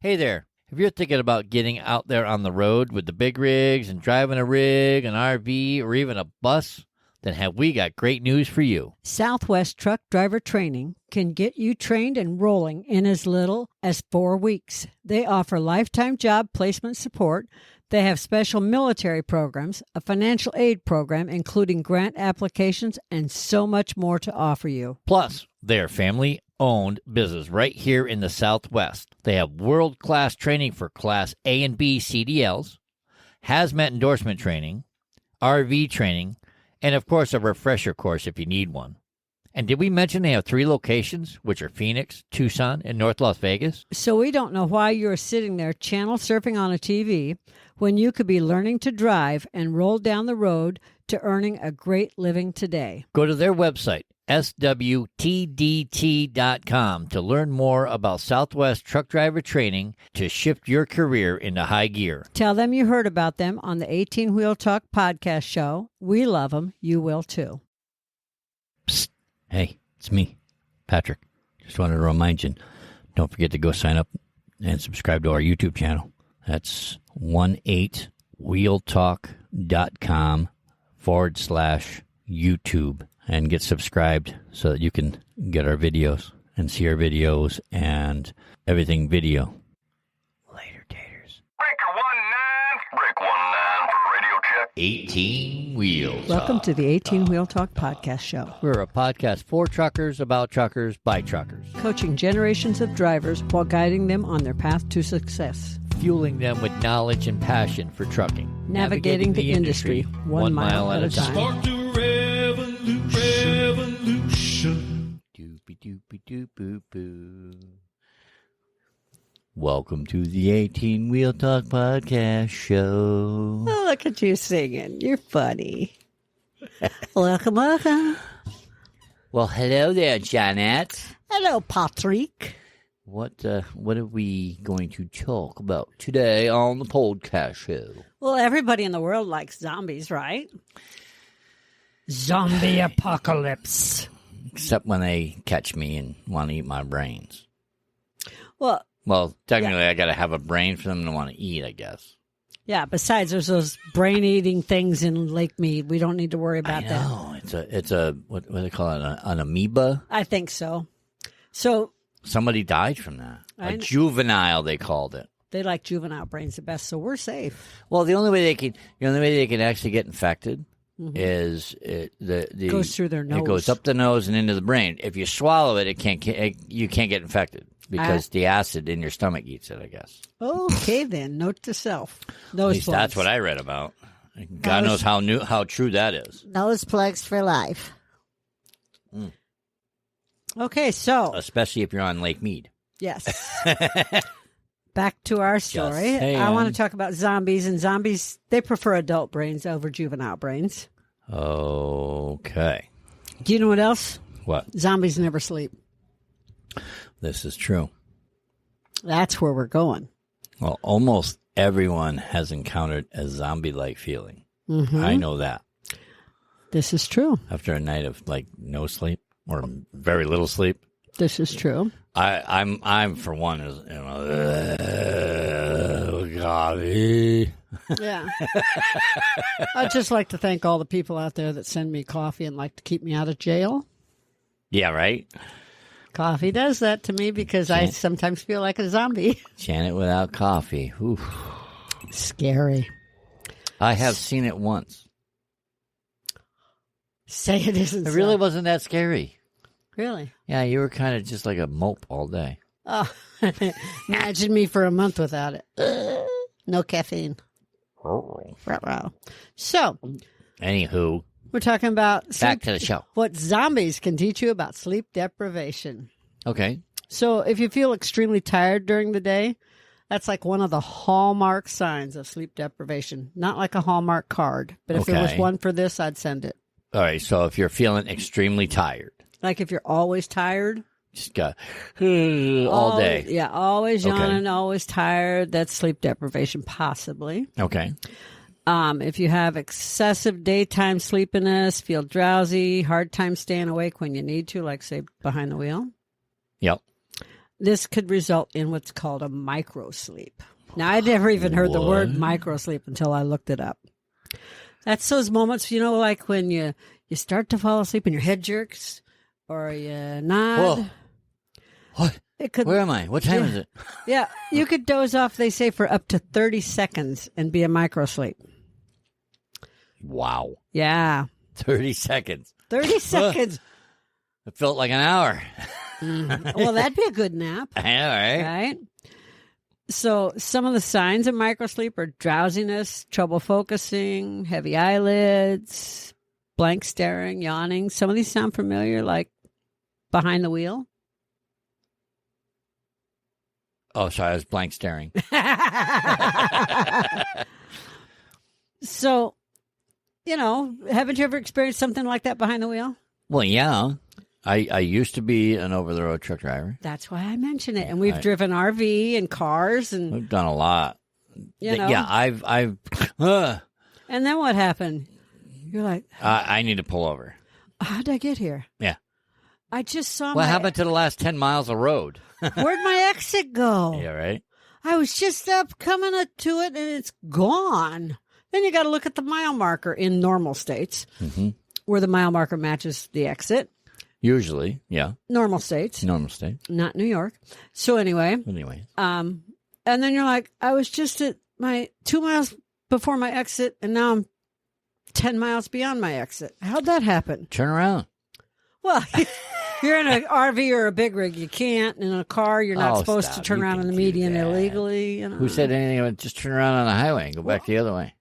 Hey there. If you're thinking about getting out there on the road with the big rigs and driving a rig, an RV, or even a bus, then have we got great news for you. Southwest Truck Driver Training can get you trained and rolling in as little as 4 weeks. They offer lifetime job placement support. They have special military programs, a financial aid program, including grant applications, and so much more to offer you. Plus, they're family-owned business right here in the Southwest. They have world-class training for Class A and B CDLs, hazmat endorsement training, RV training, and, of course, a refresher course if you need one. And did we mention they have 3 locations, which are Phoenix, Tucson, and North Las Vegas? So we don't know why you're sitting there channel surfing on a TV when you could be learning to drive and roll down the road to earning a great living today. Go to their website, swtdt.com, to learn more about Southwest Truck Driver Training to shift your career into high gear. Tell them you heard about them on the 18 Wheel Talk podcast show. We love them. You will too. Psst. Hey, it's me, Patrick. Just wanted to remind you, don't forget to go sign up and subscribe to our YouTube channel. That's 18wheeltalk.com/YouTube and get subscribed so that you can get our videos and see our videos and everything video. Later, taters. Breaker 19, break 19 for radio check. 18 Wheel Welcome Talk. to the 18 Wheel Talk podcast show. We're a podcast for truckers, about truckers, by truckers. Coaching generations of drivers while guiding them on their path to success. Fueling them with knowledge and passion for trucking. Navigating the industry 1 mile at a time. Spark the revolution. Doopy doopy doop boo boo. Welcome to the 18 Wheel Talk podcast show. Oh, look at you singing. You're funny. Welcome, welcome. Well, hello there, Janet. Hello, Patrick. What are we going to talk about today on the podcast show? Well, everybody in the world likes zombies, right? Zombie apocalypse. Except when they catch me and want to eat my brains. Well, technically, I got to have a brain for them to want to eat, I guess. yeah, besides there's those brain-eating things in Lake Mead. We don't need to worry about that. No, it's a what do they call it? An amoeba? I think so. So Somebody died from that. I A know. juvenile, they called it. they like juvenile brains the best, so we're safe. Well, the only way they can actually get infected is the Goes through their It nose. goes up the nose and into the brain. If you swallow it, you can't get infected because the acid in your stomach eats it, I guess. Okay, then. Note to self. At least that's what I read about. God knows how true that is. Nose plugs for life. Okay, so Especially if you're on Lake Mead. yes. Back to our story. saying. I want to talk about zombies, and zombies, they prefer adult brains over juvenile brains. Okay. Do you know what else? What? Zombies never sleep. This is true. That's where we're going. Well, almost everyone has encountered a zombie-like feeling. I know that. This is true. After a night of no sleep or very little sleep. This is true. I'm for one is coffee. Yeah. I'd just like to thank all the people out there that send me coffee and like to keep me out of jail. Yeah, right. Coffee does that to me because I sometimes feel like a zombie. Janet without coffee. Oof. Scary. I have seen it once. Say it isn't. It really so. wasn't that scary. Really? Yeah, you were kind of just like a mope all day. Oh, imagine me for a month without it. No caffeine. Ruh-roh. So, Anywho, we're talking about back to the show. what zombies can teach you about sleep deprivation. Okay. So, if you feel extremely tired during the day, that's like one of the hallmark signs of sleep deprivation. Not like a Hallmark card, but if there was Okay. one for this, I'd send it. All right. So if you're feeling extremely tired, Like if you're always tired. just go all day. Yeah, always Okay. yawning, always tired. That's sleep deprivation, possibly. Okay. If you have excessive daytime sleepiness, feel drowsy, hard time staying awake when you need to, like, say, behind the wheel. Yep. This could result in what's called a microsleep. Now, I'd never even heard the word microsleep until I looked it up. That's those moments, like when you start to fall asleep and your head jerks or you nod. Whoa. What? Where am I? What time is it? Yeah, you could doze off, they say, for up to 30 seconds and be a microsleep. Wow. Yeah. 30 seconds. 30 seconds. It felt like an hour. Well, that'd be a good nap. I know, right? Right? So some of the signs of microsleep are drowsiness, trouble focusing, heavy eyelids, blank staring, yawning. Some of these sound familiar, like behind the wheel. Oh, sorry, I was blank staring. So, haven't you ever experienced something like that behind the wheel? Well, yeah. I used to be an over-the-road truck driver. That's why I mention it. And we've driven RV and cars and We've done a lot. Yeah, I've And then what happened? You're like, I need to pull over. how'd I get here? Yeah. I just saw What happened to the last 10 miles of road? Where'd my exit go? Yeah, right? I was just up coming to it and it's gone. Then you got to look at the mile marker in normal states where the mile marker matches the exit. Usually, yeah. Normal states. Normal state. Not New York. So anyway. And then you're like, I was just at my 2 miles before my exit and now I'm 10 miles beyond my exit. How'd that happen? Turn around. Well, you're in an RV or a big rig. You can't. In a car, you're not supposed to turn around in the median illegally. Who said anything about just turn around on the highway and go back the other way?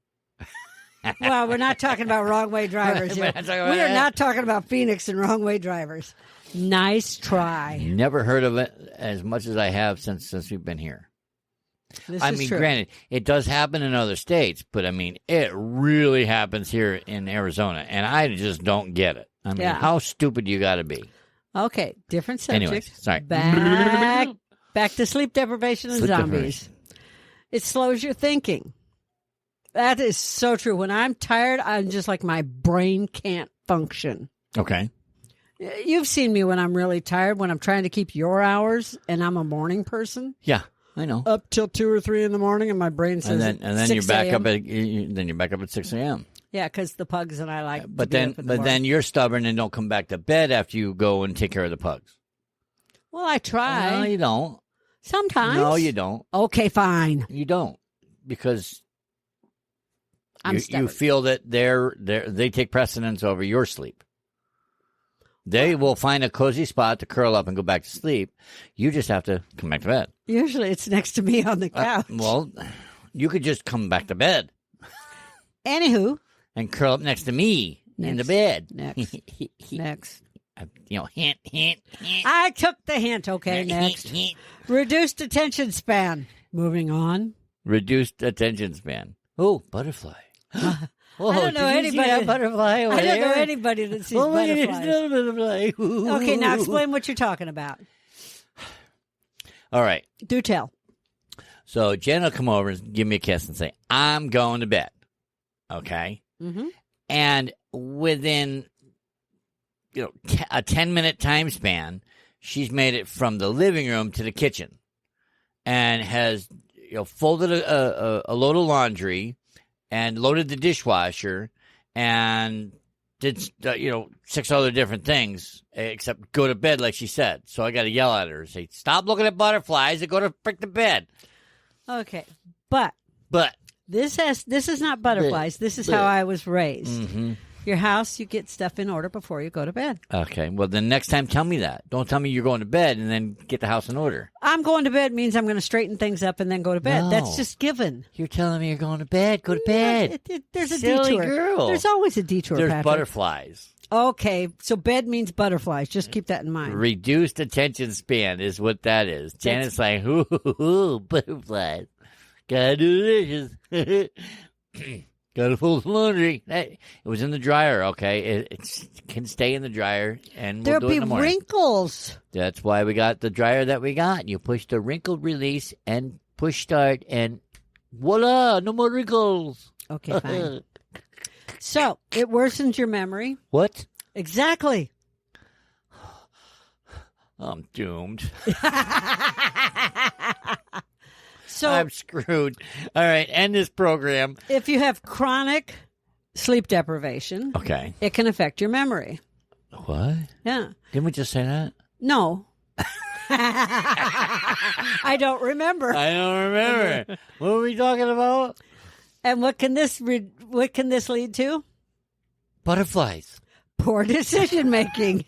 Well, we're not talking about wrong way drivers here. We are not talking about Phoenix and wrong way drivers. Nice try. Never heard of it as much as I have since we've been here. This I is mean, true. granted, it does happen in other states, but I mean, it really happens here in Arizona, and I just don't get it. I mean, how stupid you got to be. Okay, different subject. Anyways, sorry. Back to sleep deprivation and Sleep zombies. deprivation. It slows your thinking. That is so true. When I'm tired, I'm just like my brain can't function. Okay. You've seen me when I'm really tired, when I'm trying to keep your hours, and I'm a morning person. Yeah, I know. Up till 2 or 3 in the morning, and my brain says, and then 6 you're back a.m. up at 6 a.m. Yeah, because the pugs and I like. But to get up in the morning. then you're stubborn and don't come back to bed after you go and take care of the pugs. Well, I try. No, you don't. Sometimes. No, you don't. Okay, fine. You don't, because You feel that they take precedence over your sleep. They will find a cozy spot to curl up and go back to sleep. You just have to come back to bed. Usually it's next to me on the couch. Well, you could just come back to bed. Anywho. And curl up next to me in the bed. Next. Next. Hint. I took the hint. Okay, next. Reduced attention span. Moving on. Reduced attention span. Oh, butterfly. I don't know anybody. Butterfly over I don't know there? anybody that sees Oh, butterflies. there's no butterfly. Okay, now explain what you're talking about. All right. Do tell. So Jen will come over and give me a kiss and say, I'm going to bed. Okay? Mm-hmm. And within a 10-minute time span, she's made it from the living room to the kitchen and has folded a load of laundry and loaded the dishwasher and did 6 other different things except go to bed like she said. So I got to yell at her and say, stop looking at butterflies and go to frick to bed. Okay, but this is not butterflies. This is how I was raised. Mm-hmm. Your house, you get stuff in order before you go to bed. Okay. Well, then next time tell me that. Don't tell me you're going to bed and then get the house in order. I'm going to bed means I'm going to straighten things up and then go to bed. No. That's just given. You're telling me you're going to bed. Go to bed. There's a Silly detour. girl. There's always a detour, There's Patrick. butterflies. Okay, so bed means butterflies. Just keep that in mind. Reduced attention span is what that is. Janet's like, ooh, butterflies. Gotta do this. Gotta fold the laundry. It was in the dryer, okay? It can stay in the dryer, and we'll do it in the morning. There'll be wrinkles. That's why we got the dryer that we got. You push the wrinkle release and push start, and voila, no more wrinkles. Okay, fine. So, it worsens your memory. What? Exactly. I'm doomed. So I'm screwed. All right, end this program. if you have chronic sleep deprivation, Okay. it can affect your memory. What? Yeah. Didn't we just say that? No. I don't remember. I don't remember. What were we talking about? And what can this lead to? Butterflies. Poor decision making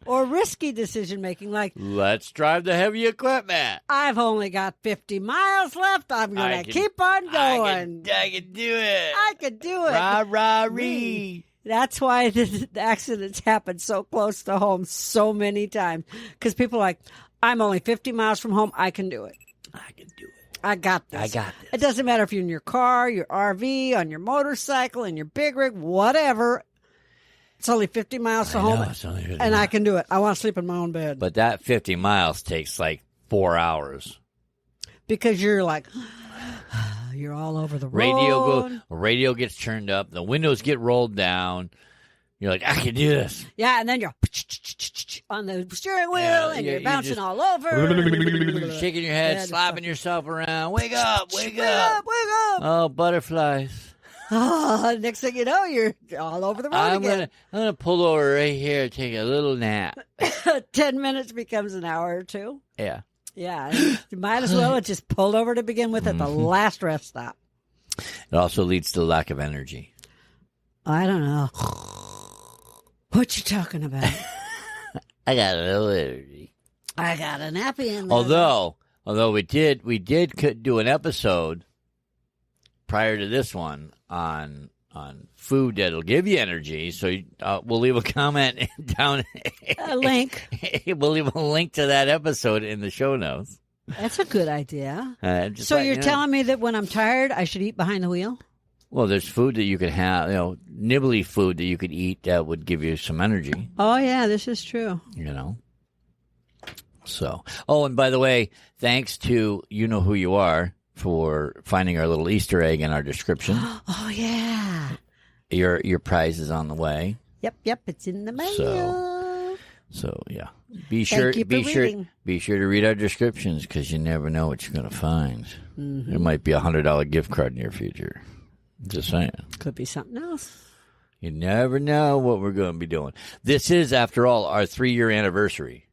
or risky decision making. Like, Let's drive the heavy equipment. I've only got 50 miles left. I'm going to keep on going. I can do it. I could do it. Rah, rah, ree. That's why the accidents happen so close to home so many times. Because people are like, I'm only 50 miles from home. I can do it. I can do it. I got this. I got this. It doesn't matter if you're in your car, your RV, on your motorcycle, in your big rig, whatever. It's only 50 miles to home, It's only 50 and I miles. can do it. I want to sleep in my own bed. But that 50 miles takes like 4 hours. Because you're like, you're all over the road. Radio gets turned up. The windows get rolled down. You're like, I can do this. Yeah, and then you're on the steering wheel, Yeah, and you're you're bouncing just- all over. Shaking your head, Yeah, slapping yourself around. Wake up, wake Wake up. up, wake up. Oh, butterflies. Oh, next thing you know, you're all over the road I'm again. gonna pull over right here and take a little nap. 10 minutes becomes an hour or two. Yeah. Yeah, you might as well have just pulled over to begin with at the last rest stop. It also leads to lack of energy. I don't know. What you talking about? I got a little energy. I got a nappy in there. Although we did do an episode prior to this one on food that'll give you energy. So we'll leave a comment down. A link. We'll leave a link to that episode in the show notes. That's a good idea. Just So let you're you know. telling me that when I'm tired, I should eat behind the wheel? Well, there's food that you could have, nibbly food that you could eat that would give you some energy, Oh, yeah, this is true. So, and by the way, thanks to You Know Who You Are for finding our little Easter egg in our description. Oh, yeah. Your prize is on the way. Yep, it's in the mail. So yeah. Be sure you for reading. to read our descriptions because you never know what you're going to find. Mm-hmm. There might be a $100 gift card in your future. Just saying. Could be something else. You never know what we're going to be doing. This is, after all, our 3-year anniversary.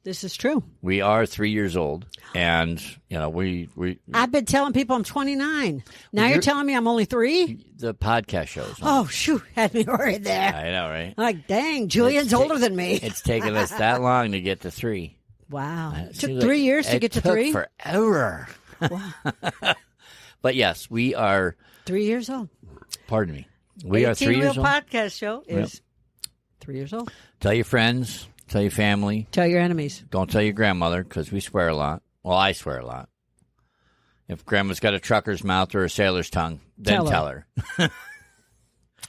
This is true. We are 3 years old, and we I've been telling people I'm 29. Now you're telling me I'm only 3? the podcast shows. Oh, shoot. Had me worried there. I know, right? I'm like, dang, Julian's older than me. It's taken us that long to get to 3. Wow. It took Seems 3 like years to it get to took 3? Forever. Wow. But yes, we are. 3 years old. Pardon me. We are 3 years Wheel old. podcast show is 3 years old. Tell your friends. Tell your family. Tell your enemies. Don't tell your grandmother because we swear a lot. Well, I swear a lot. If grandma's got a trucker's mouth or a sailor's tongue, then tell her.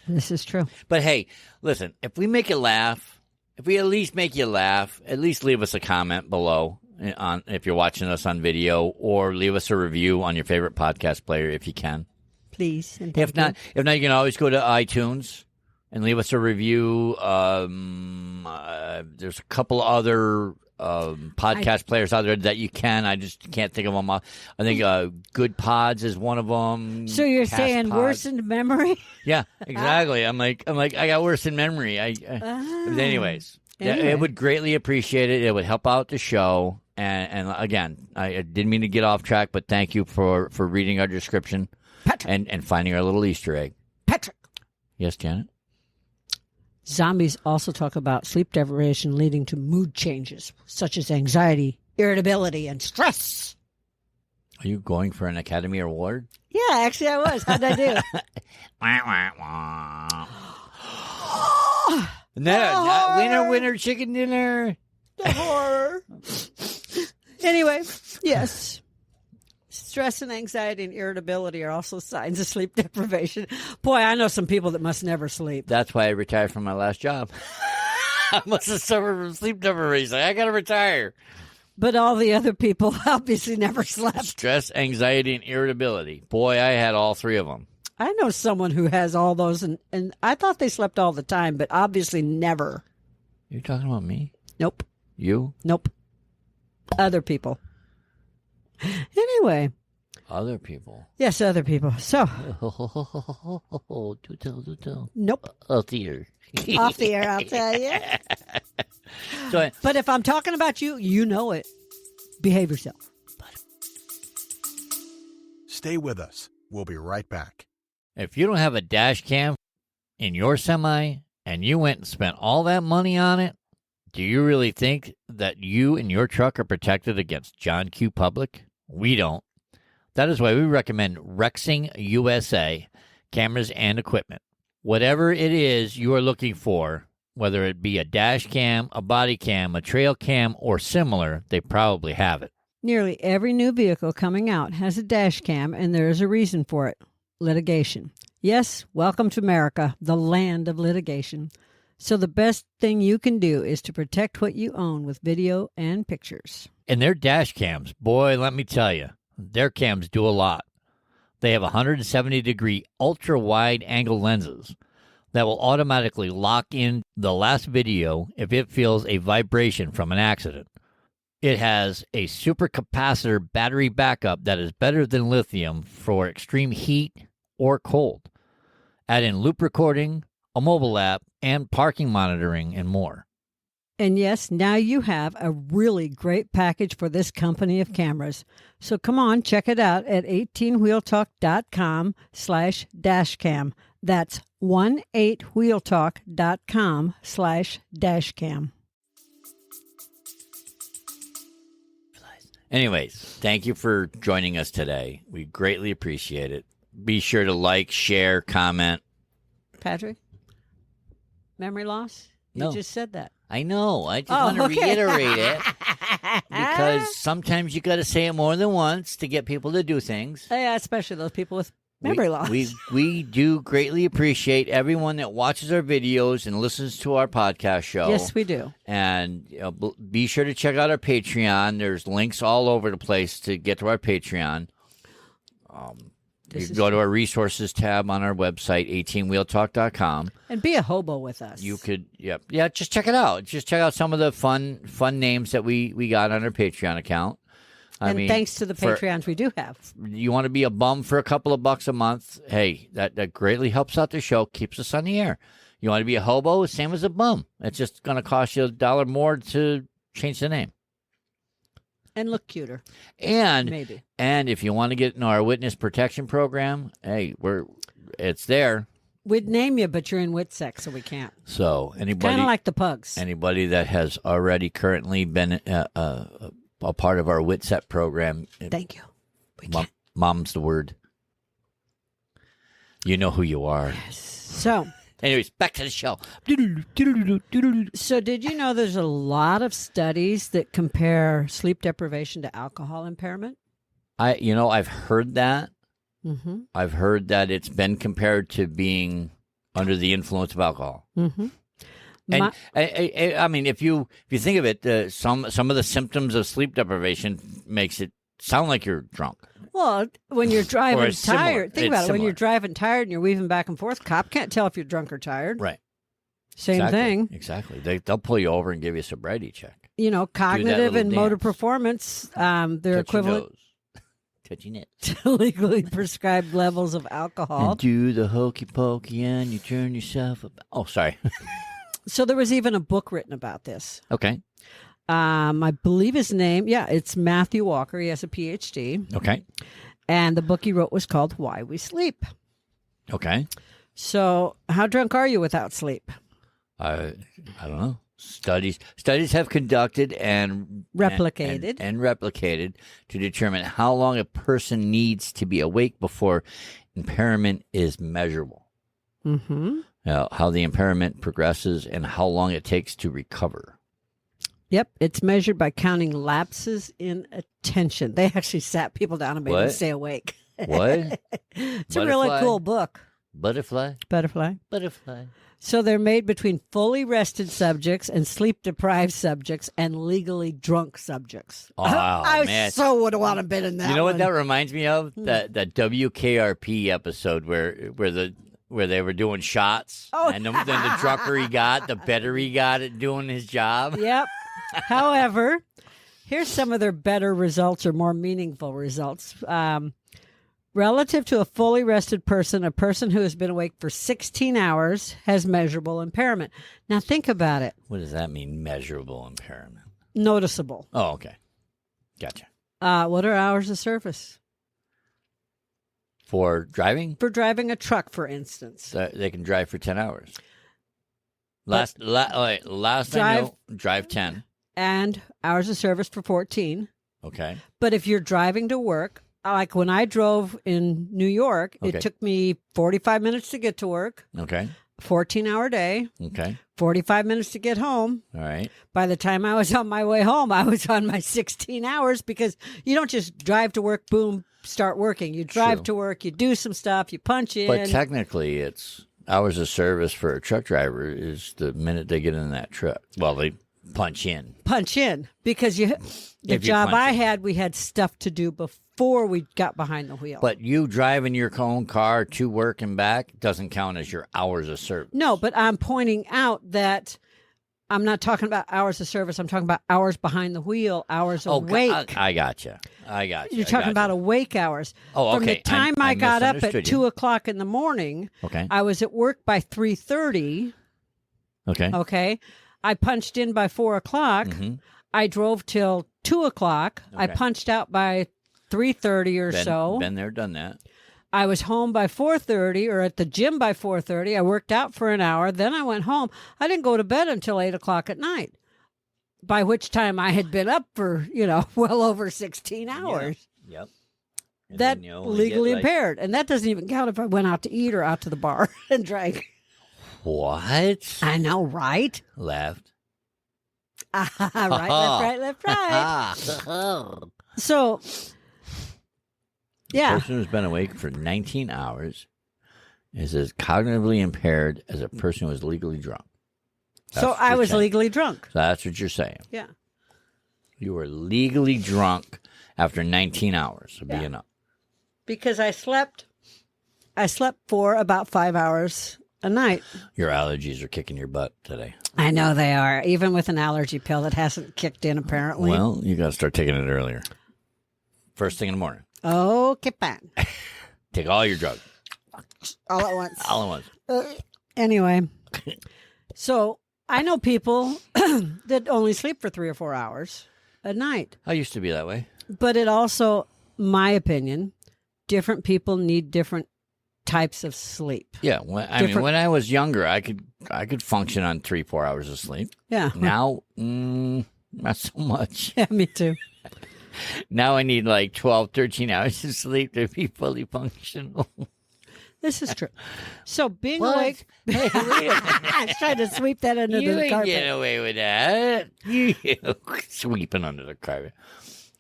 This is true. But hey, listen, if we make you laugh, if we at least make you laugh, at least leave us a comment below on if you're watching us on video, or leave us a review on your favorite podcast player if you can. Please. And If thank not, you can always go to iTunes and leave us a review. There's a couple other podcast players out there that you can. I just can't think of them. I think Good Pods is one of them. you. So you're Cast saying Pods. worsened memory? Yeah, exactly. I'm like, I got worse in memory. But anyways, Anyway. it would greatly appreciate it. It would help out the show. And again, I didn't mean to get off track, but thank you for reading our description and finding our little Easter egg. Patrick. Yes, Janet? Zombies also talk about sleep deprivation leading to mood changes, such as anxiety, irritability, and stress. Are you going for an Academy Award? Yeah, actually I was. How'd I do? No, winner, chicken dinner. The horror. Anyway, yes. Stress and anxiety and irritability are also signs of sleep deprivation. Boy, I know some people that must never sleep. That's why I retired from my last job. I must have suffered from sleep deprivation. I got to retire. But all the other people obviously never slept. Stress, anxiety, and irritability. Boy, I had all 3 of them. I know someone who has all those, and I thought they slept all the time, but obviously never. You're talking about me? Nope. You? Nope. Other people. Anyway. Other people. Yes, other people. So. Do tell. Nope. Off the air. Off the air, I'll tell you. So, but if I'm talking about you, you know it. Behave yourself. Stay with us. We'll be right back. if you don't have a dash cam in your semi and you went and spent all that money on it, do you really think that you and your truck are protected against John Q. Public? We don't. That is why we recommend Rexing USA cameras and equipment. Whatever it is you are looking for, whether it be a dash cam, a body cam, a trail cam, or similar, they probably have it. Nearly every new vehicle coming out has a dash cam, and there is a reason for it. Litigation. Yes, welcome to America, the land of litigation. So the best thing you can do is to protect what you own with video and pictures. And their dash cams, boy, let me tell you, their cams do a lot. They have 170-degree ultra-wide angle lenses that will automatically lock in the last video if it feels a vibration from an accident. It has a supercapacitor battery backup that is better than lithium for extreme heat or cold. Add in loop recording, a mobile app, and parking monitoring, and more. And yes, now you have a really great package for this company of cameras. So come on, check it out at 18wheeltalk.com/dashcam. That's 18wheeltalk.com/dashcam. Anyways, thank you for joining us today. We greatly appreciate it. Be sure to like, share, comment. Patrick? Memory loss? You No. just said that. I know. I just want to reiterate it because sometimes you got to say it more than once to get people to do things. Yeah, especially those people with memory loss. We do greatly appreciate everyone that watches our videos and listens to our podcast show. Yes, we do. And be sure to check out our Patreon. There's links all over the place to get to our Patreon. You can go to our resources tab on our website, 18wheeltalk.com. And be a hobo with us. You could, yeah, just check it out. Just check out some of the fun names that we got on our Patreon account. I mean, thanks to the Patreons we do have. You want to be a bum for a couple of bucks a month? Hey, that greatly helps out the show, keeps us on the air. You want to be a hobo? Same as a bum. It's just going to cost you $1 more to change the name. And look cuter. And maybe. And if you want to get in our witness protection program, hey, it's there. We'd name you, but you're in WITSEC, so we can't. So anybody, kind of like the pugs. Anybody that has already currently been a part of our WITSEC program. Thank you. Mom's the word. You know who you are. Yes. So. Anyways, back to the show. So did you know there's a lot of studies that compare sleep deprivation to alcohol impairment? I've heard that. Mm-hmm. I've heard that it's been compared to being under the influence of alcohol. Mm-hmm. And I mean, if you think of it, some of the symptoms of sleep deprivation makes it sound like you're drunk. Well, when you're driving tired, think about it. When similar. you're driving tired and you're weaving back and forth, cop can't tell if you're drunk or tired. Right. Same thing. Exactly. They'll pull you over and give you a sobriety check. Cognitive and motor dance. Performance, they're Touch equivalent touching it. to legally prescribed levels of alcohol. And do the hokey pokey and you turn yourself up. Oh, sorry. So there was even a book written about this. Okay. I believe his name, it's Matthew Walker. He has a PhD. Okay. And the book he wrote was called Why We Sleep. Okay. So how drunk are you without sleep? I don't know. Studies have conducted and Replicated. and replicated to determine how long a person needs to be awake before impairment is measurable. Mm-hmm. How the impairment progresses and how long it takes to recover. Yep, it's measured by counting lapses in attention. They actually sat people down and made them stay awake. What? It's a really cool book. Butterfly. So they're made between fully rested subjects and sleep-deprived subjects and legally drunk subjects. Oh, I man. so would want to have been in that. You know what one. that reminds me of? That WKRP episode where they were doing shots. Oh. And then the drunker he got, the better he got at doing his job. Yep. However, here's some of their better results or more meaningful results. Relative to a fully rested person, a person who has been awake for 16 hours has measurable impairment. Now, think about it. What does that mean, measurable impairment? Noticeable. Oh, okay. Gotcha. What are hours of service? For driving? For driving a truck, for instance. So they can drive for 10 hours. Last I know, drive 10. And hours of service for 14. Okay. But if you're driving to work, like when I drove in New York, Okay. it took me 45 minutes to get to work, Okay. 14-hour day, Okay. 45 minutes to get home. All right. By the time I was on my way home, I was on my 16 hours because you don't just drive to work, boom, start working. You drive True. to work, you do some stuff, you punch in. But technically, it's hours of service for a truck driver is the minute they get in that truck. Well, they punch in. Because the If you job punch I in. had, we had stuff to do before we got behind the wheel. But you driving your own car to work and back doesn't count as your hours of service. No, but I'm pointing out that I'm not talking about hours of service. I'm talking about hours behind the wheel, hours awake. I gotcha. You're talking about awake hours. Oh, From the okay. time I got up at misunderstood 2 you. o'clock in the morning, Okay. I was at work by 3:30. Okay. Okay. I punched in by 4 o'clock. Mhm. I drove till 2 o'clock. I Okay. punched out by 3:30 or so. Been there, done that. I was home by 4:30 or at the gym by 4:30. I worked out for an hour. Then I went home. I didn't go to bed until 8 o'clock at night, by which time I had been up for, well over 16 hours. Yep. And That then you only legally get, like, impaired. And that doesn't even count if I went out to eat or out to the bar and drank. What? I know, right? Left. Right, left, right. So, A yeah. person who's been awake for 19 hours is as cognitively impaired as a person who is legally drunk. That's So what I you're was saying. legally drunk. So that's what you're saying. Yeah. You were legally drunk after 19 hours of being up. Because I slept for about 5 hours a night. Your allergies are kicking your butt today. I know they are, even with an allergy pill that hasn't kicked in, apparently. Well, you got to start taking it earlier. First thing in the morning. Okay, fine. Take all your drugs. All at once. All at once. Anyway, so I know people that only sleep for 3 or 4 hours a night. I used to be that way. But it also, my opinion, different people need different types of sleep. Yeah, when I was younger, I could function on 3-4 hours of sleep. Yeah. Now, not so much. Yeah, me too. Now I need like 12, 13 hours of sleep to be fully functional. This is true. So being What? awake. Hey, wait a minute. I was trying to sweep that under You the ain't carpet. getting away with that. You sweeping under the carpet.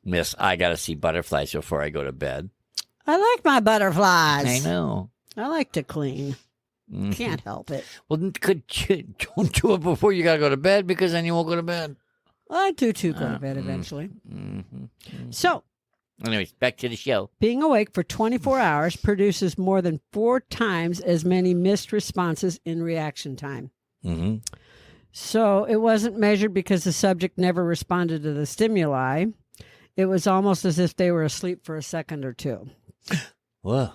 Miss, I got to see butterflies before I go to bed. I like my butterflies. I know. I like to clean. Mhm. Can't help it. Well, don't do it before you got to go to bed because then you won't go to bed. I do too go to bed eventually. Mm-hmm. So Anyways, back to the show. being awake for 24 hours produces more than 4 times as many missed responses in reaction time. Mm-hmm. So it wasn't measured because the subject never responded to the stimuli. It was almost as if they were asleep for a second or two. Whoa.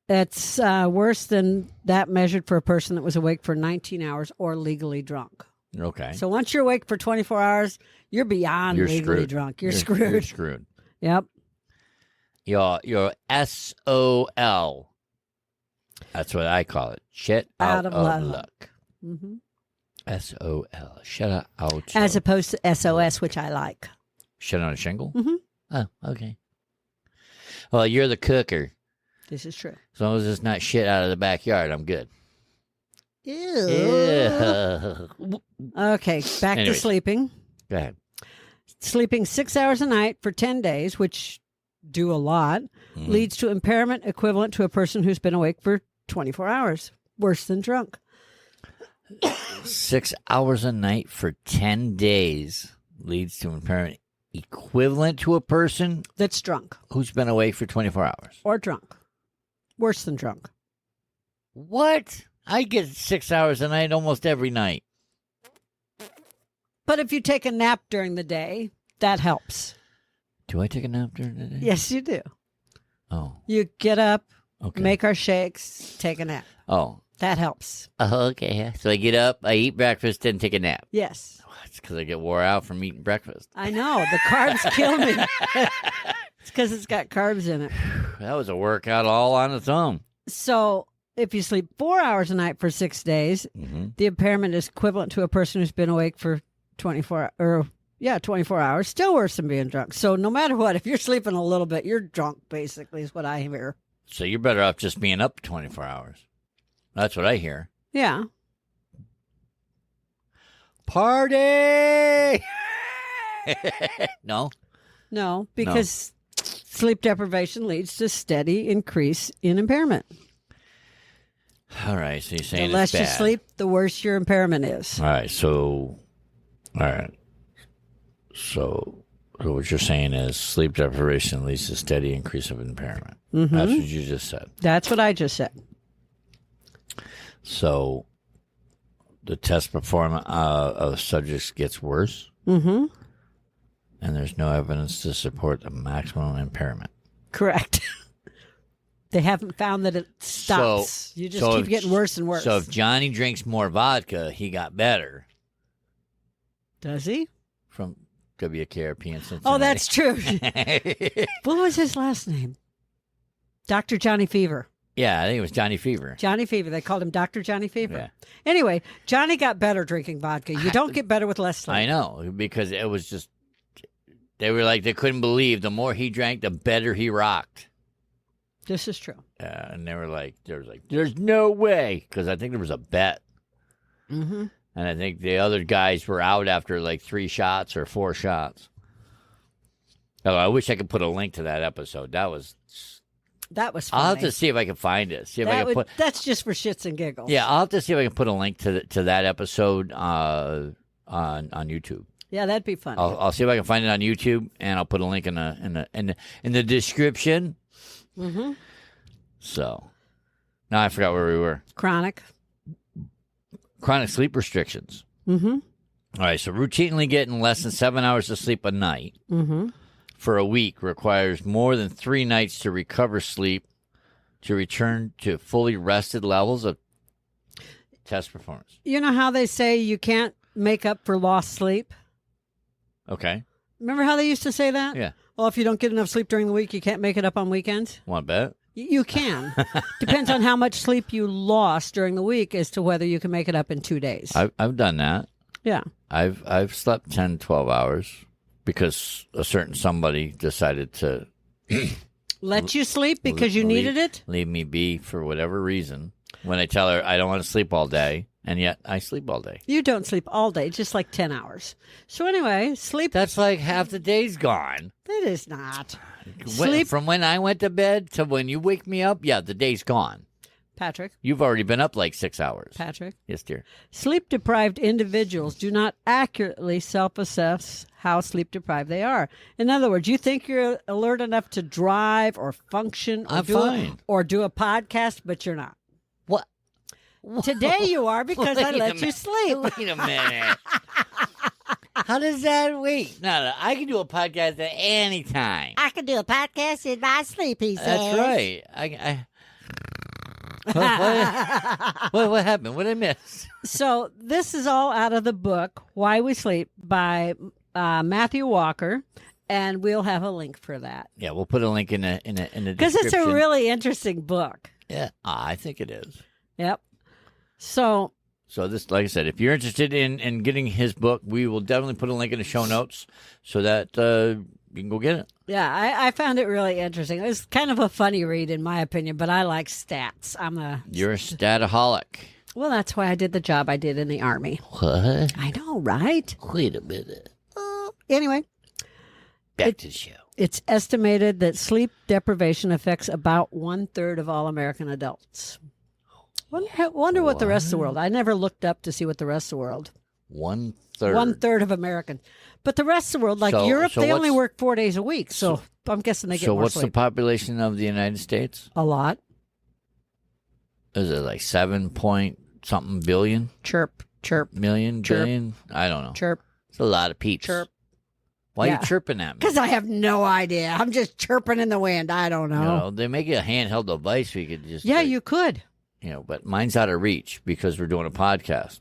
That's worse than that measured for a person that was awake for 19 hours or legally drunk. Okay. So once you're awake for 24 hours, you're beyond You're legally screwed. drunk. You're screwed. You're screwed. Yep. Your SOL. That's what I call it. Shit out, of luck. hmm SOL. Shut out. As opposed to SOS, which I like. Shit on a shingle? Mhm. Oh, okay. Well, you're the cooker. This is true. As long as it's not shit out of the backyard, I'm good. Ew. Ew. Okay, back to Anyways. sleeping. Go ahead. Sleeping 6 hours a night for 10 days, which do a lot, Mhm. leads to impairment equivalent to a person who's been awake for 24 hours. Worse than drunk. 6 hours a night for 10 days leads to impairment equivalent to a person That's drunk who's been awake for 24 hours. or drunk. Worse than drunk. What? I get 6 hours a night almost every night. But if you take a nap during the day, that helps. Do I take a nap during the day? Yes, you do. Oh. You get up, Okay. make our shakes, take a nap. Oh. That helps. Okay. So I get up, I eat breakfast, then take a nap. Yes. It's because I get wore out from eating breakfast. I know. The carbs kill me. It's because it's got carbs in it. That was a workout all on its own. So if you sleep 4 hours a night for 6 days, the impairment is equivalent to a person who's been awake for 24 hours. Still worse than being drunk. So no matter what, if you're sleeping a little bit, you're drunk, basically, is what I hear. So you're better off just being up 24 hours. That's what I hear. Yeah. Party! No? No, because sleep deprivation leads to steady increase in impairment. All right, so you're saying The less it's you bad. sleep, the worse your impairment is. All right, so what you're saying is sleep deprivation leads to steady increase of impairment. Mm-hmm. That's what you just said. That's what I just said. So the test performance of subjects gets worse, Mm-hmm. and there's no evidence to support the maximum impairment. Correct. They haven't found that it stops. You just keep getting worse and worse. So if Johnny drinks more vodka, he got better Does he? from WKRP in Cincinnati. Oh, that's true. What was his last name? Dr. Johnny Fever. Yeah, I think it was Johnny Fever. Johnny Fever. They called him Dr. Johnny Fever. Yeah. Anyway, Johnny got better drinking vodka. You don't get better with less sleep. I know, because it was just, they were like, they couldn't believe the more he drank, the better he rocked. This is true. And they were like, there's no way, because I think there was a bet. Mm-hmm. And I think the other guys were out after like 3 shots or 4 shots. Oh, I wish I could put a link to that episode. That was Funny. I'll have to see if I can find it. See if I can put. That's just for shits and giggles. Yeah, I'll have to see if I can put a link to that episode on YouTube. Yeah, that'd be fun. I'll see if I can find it on YouTube, and I'll put a link in the description. Mm-hmm. So now I forgot where we were. Chronic Sleep restrictions. Mm-hmm. All right, so routinely getting less than 7 hours of sleep a night Mm-hmm. for a week requires more than 3 nights to recover sleep to return to fully rested levels of test performance. You know how they say you can't make up for lost sleep? Okay. Remember how they used to say that? Yeah. Well, if you don't get enough sleep during the week, you can't make it up on weekends? Want to bet? You can. Depends on how much sleep you lost during the week as to whether you can make it up in 2 days. I've done that. Yeah. I've slept 10, 12 hours because a certain somebody decided to Let you sleep because you needed it? leave me be for whatever reason. When I tell her I don't want to sleep all day, and yet I sleep all day. You don't sleep all day, just like 10 hours. So anyway, sleep. That's like half the day's gone. It is not. When- Sleep. from when I went to bed to when you wake me up, yeah, the day's gone. Patrick. You've already been up like 6 hours. Patrick. Yes, dear. Sleep deprived individuals do not accurately self assess how sleep deprived they are. In other words, you think you're alert enough to drive or function or I'm fine. or do a podcast, but you're not. What? Today you are because I Wait a let you minute. sleep. Wait a minute. How does that wait? No, I can do a podcast at any time. I can do a podcast in my sleep, he says. That's right. What happened? What did I miss? So this is all out of the book Why We Sleep by Matthew Walker, and we'll have a link for that Yeah, we'll put a link in the because it's a really interesting book. yeah. I think it is. Yep. So this, like I said, if you're interested in getting his book, we will definitely put a link in the show notes so that you can go get it. yeah, I found it really interesting. It was kind of a funny read, in my opinion, but I like stats. You're a stataholic. Well, that's why I did the job I did in the Army. What? I know, right? Wait a minute. Anyway, Back to the show. it's estimated that sleep deprivation affects about 1/3 of all American adults. Wonder what the rest of the world. I never looked up to see what the rest of the world. 1/3. 1/3 of Americans. But the rest of the world, like So- Europe, so they only what's- work 4 days a week. So I'm guessing they get So more what's the sleep. population of the United States? A lot. Is it like 7 point something billion? Chirp, chirp, Million? Chirp. Billion? I don't know. chirp. It's a lot of peeps. Chirp. Why are Yeah. you chirping at me? Because I have no idea. I'm just chirping in the wind. I don't know. You know, they make it a handheld device where you could just... Yeah, like, you could. You know, but mine's out of reach because we're doing a podcast.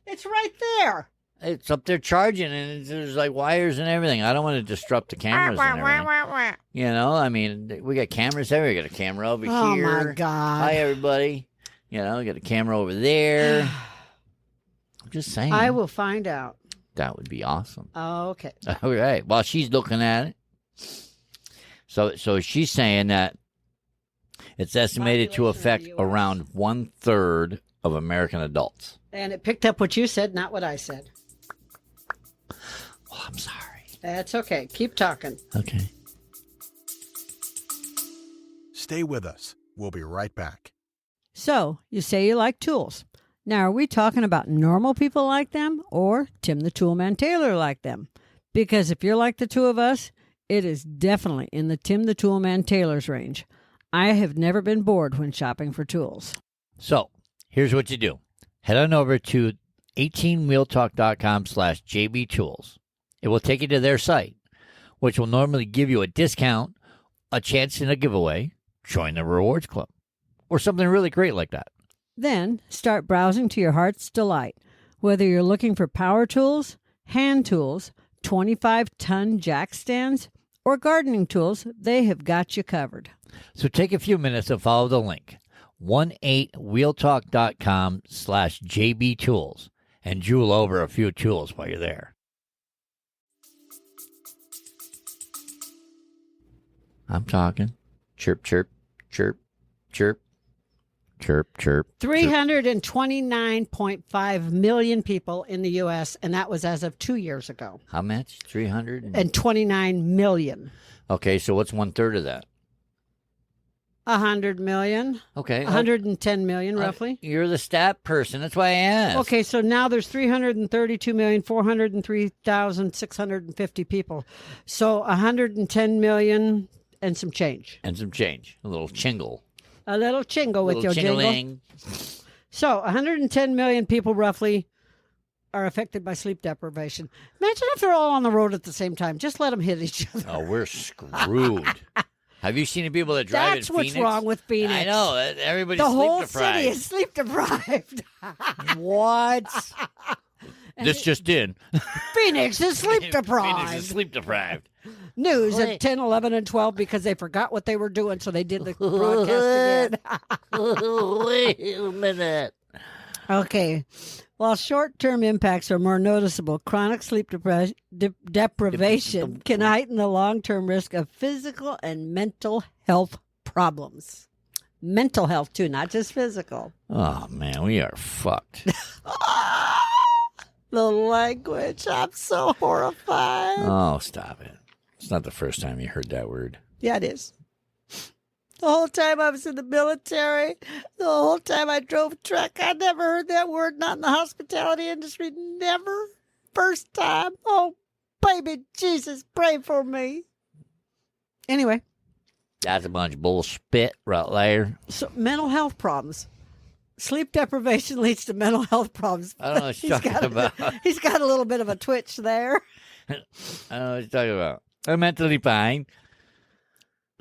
It's right there. It's up there charging, and there's like wires and everything. I don't want to disrupt the cameras and everything. You know, I mean, we got cameras there. We got a camera over Oh, here. my God. Hi, everybody. You know, we got a camera over there. I'm just saying. I will find out. That would be awesome. Oh, okay. All right. While she's looking at it. So she's saying that it's estimated to Population of the affect US. around 1/3 of American adults. And it picked up what you said, not what I said. Oh, I'm sorry. That's okay. Keep talking. Okay. Stay with us. We'll be right back. So, you say you like tools. Now, are we talking about normal people like them or Tim the Toolman Taylor like them? Because if you're like the two of us, it is definitely in the Tim the Toolman Taylor's range. I have never been bored when shopping for tools. So here's what you do. Head on over to 18wheeltalk.com/JBTools. It will take you to their site, which will normally give you a discount, a chance in a giveaway, join the rewards club, or something really great like that. Then start browsing to your heart's delight. Whether you're looking for power tools, hand tools, 25-ton jack stands, or gardening tools, they have got you covered. So take a few minutes and follow the link, 18wheeltalk.com/JBTools, and jewel over a few tools while you're there. I'm talking. Chirp, chirp, chirp, chirp, chirp, chirp. 329.5 million people in the U.S., and that was as of 2 years ago. How much? 300? And 29 million. Okay, so what's 1/3 of that? 100 million. Okay. 110 million, roughly. You're the stat person. That's why I asked. Okay, so now there's 332,403,650 people. So 110 million and some change. And some change. A little chingle. A little chingle with your jingle. Chingling. So 110 million people roughly are affected by sleep deprivation. Imagine if they're all on the road at the same time. Just let them hit each other. Oh, we're screwed. Have you seen the people that drive That's in what's Phoenix? wrong with Phoenix. I know. Everybody's The whole sleep deprived. city is sleep deprived. What? This just in. Phoenix is sleep Phoenix is deprived. sleep deprived. News Wait. at 10, 11, and 12 because they forgot what they were doing, so they did the broadcast again. Wait a minute. Okay. While short-term impacts are more noticeable, chronic sleep deprivation can heighten the long-term risk of physical and mental health problems. Mental health, too, not just physical. Oh, man, we are fucked. The language. I'm so horrified. Oh, stop it. It's not the first time you heard that word. Yeah, it is. The whole time I was in the military, the whole time I drove a truck, I never heard that word, not in the hospitality industry. Never. First time. Oh, baby Jesus, pray for me. Anyway. That's a bunch of bullshit right there. So, mental health problems. Sleep deprivation leads to mental health problems. I don't know what you're talking about. He's got a little bit of a twitch there. I don't know what you're talking about. I'm mentally fine.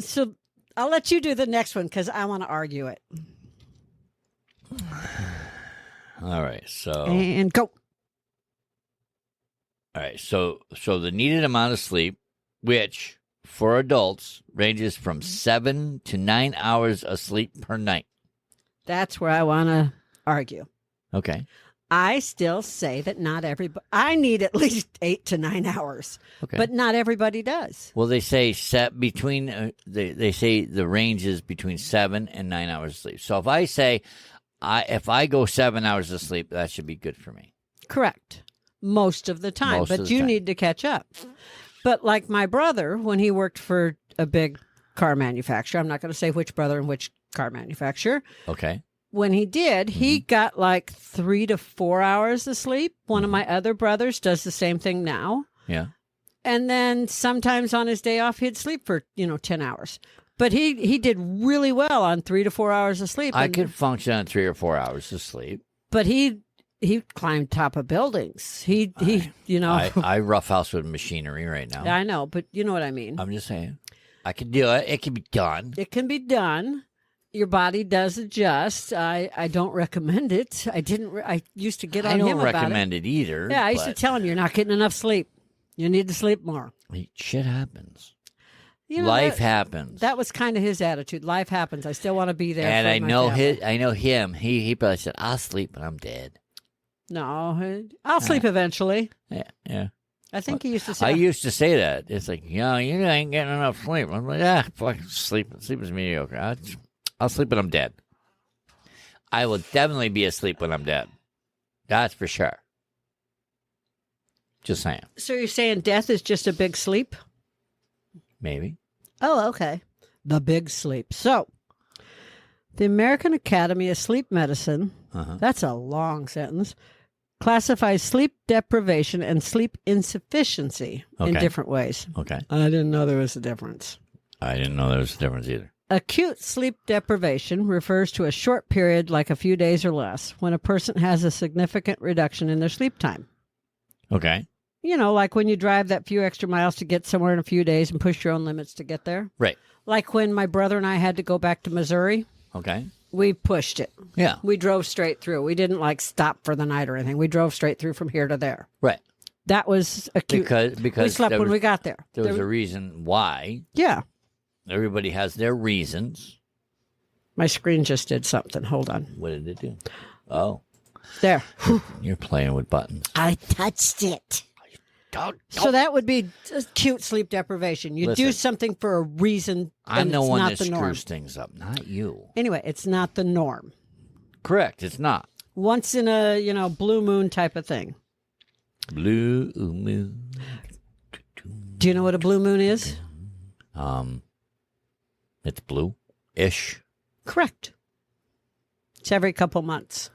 So I'll let you do the next one because I want to argue it. All right, so And go. all right, so the needed amount of sleep, which for adults ranges from 7 to 9 hours of sleep per night. That's where I want to argue. Okay. I still say that not everybody, I need at least 8 to 9 hours, Okay. but not everybody does. Well, they say set between. They say the range is between 7 and 9 hours of sleep. So if I say, if I go 7 hours of sleep, that should be good for me. Correct. Most of the time, Most of but the you time. need to catch up. But like my brother, when he worked for a big car manufacturer, I'm not going to say which brother and which car manufacturer. Okay. When he did, he got like 3 to 4 hours of sleep. One of my other brothers does the same thing now. Yeah. And then sometimes on his day off, he'd sleep for, 10 hours. But he did really well on 3 to 4 hours of sleep. I And- could function on 3 or 4 hours of sleep. But he he climbed top of buildings. He you know. I roughhouse with machinery right now. I know, but you know what I mean. I'm just saying. I can do it. It can be done. It can be done. Your body does adjust. I don't recommend it. I used to get on him about it. I don't recommend it either. Yeah, I used to tell him, you're not getting enough sleep. You need to sleep more. Shit happens. You know, Life happens. That was kind of his attitude. Life happens. I still want to be there. And for I my know family. I know him. He probably said, "I'll sleep when I'm dead." No, I'll sleep eventually. Yeah. I think he used to say. I used to say that. It's like, you ain't getting enough sleep. I'm like, fucking sleep. Sleep is mediocre. I'll sleep when I'm dead. I will definitely be asleep when I'm dead. That's for sure. Just saying. So you're saying death is just a big sleep? Maybe. Oh, okay. The big sleep. So, the American Academy of Sleep Medicine, that's a long sentence, classifies sleep deprivation and sleep insufficiency in different ways. Okay. I didn't know there was a difference. I didn't know there was a difference either. Acute sleep deprivation refers to a short period, like a few days or less, when a person has a significant reduction in their sleep time. Okay. You know, like when you drive that few extra miles to get somewhere in a few days and push your own limits to get there. Right. Like when my brother and I had to go back to Missouri. Okay. We pushed it. Yeah. We drove straight through. We didn't like stop for the night or anything. We drove straight through from here to there. Right. That was acute. Because we slept when we got there. There was a reason why. Yeah. Everybody has their reasons. My screen just did something. Hold on. What did it do? Oh. There. You're playing with buttons. I touched it. So that would be acute sleep deprivation. You do something for a reason. I'm the one that norm. screws things up, not you. Anyway, it's not the norm. Correct. It's not. Once in a, blue moon type of thing. Blue moon. Do you know what a blue moon is? It's blue-ish. Correct. It's every couple months.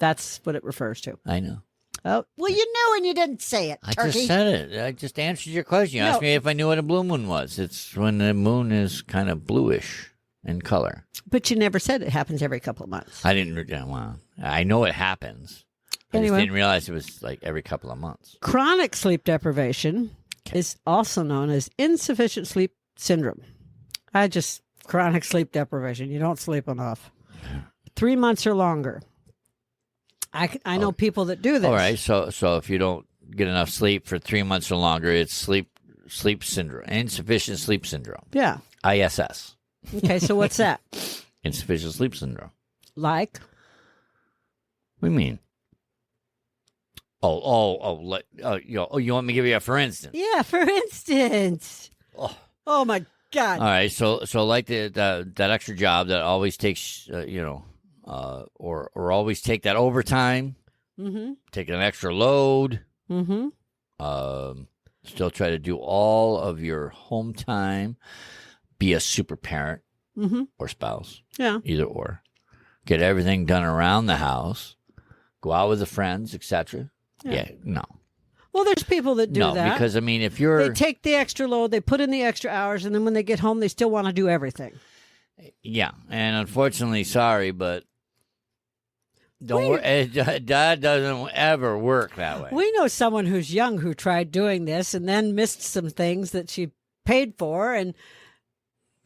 That's what it refers to. I know. Oh, well, you knew and you didn't say it, I turkey. just said it. I just answered your question. You asked me if I knew what a blue moon was. It's when the moon is kind of bluish in color. But you never said it happens every couple of months. I didn't. Well, I know it happens. I just didn't realize it was like every couple of months. Chronic sleep deprivation is also known as insufficient sleep syndrome. Chronic sleep deprivation. You don't sleep enough. 3 months or longer. I know people that do this. All right, so if you don't get enough sleep for 3 months or longer, it's sleep syndrome, insufficient sleep syndrome. Yeah. ISS. Okay, so what's that? Insufficient sleep syndrome. Like? What do you mean? You want me to give you a for instance? Yeah, for instance. Oh my God. All right, so like that extra job that always takes or always take that overtime, take an extra load, still try to do all of your home time, be a super parent or spouse, either or, get everything done around the house, go out with the friends, etc. No. Well, there's people that do that. No, because, if they take the extra load, they put in the extra hours, and then when they get home, they still want to do everything. Yeah, and unfortunately, sorry, but that doesn't ever work that way. We know someone who's young who tried doing this and then missed some things that she paid for and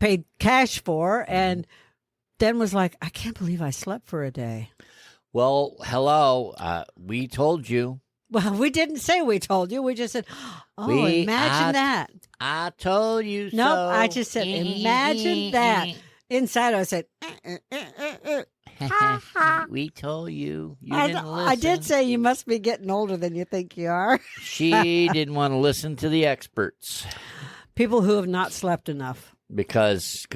paid cash for, and then was like, I can't believe I slept for a day. Well, hello, we told you. Well, we didn't say we told you. We just said, imagine that. I told you so. Nope, I just said, imagine that. Inside, I said, we told you. You didn't listen. I did say you must be getting older than you think you are. She didn't want to listen to the experts. People who have not slept enough. Because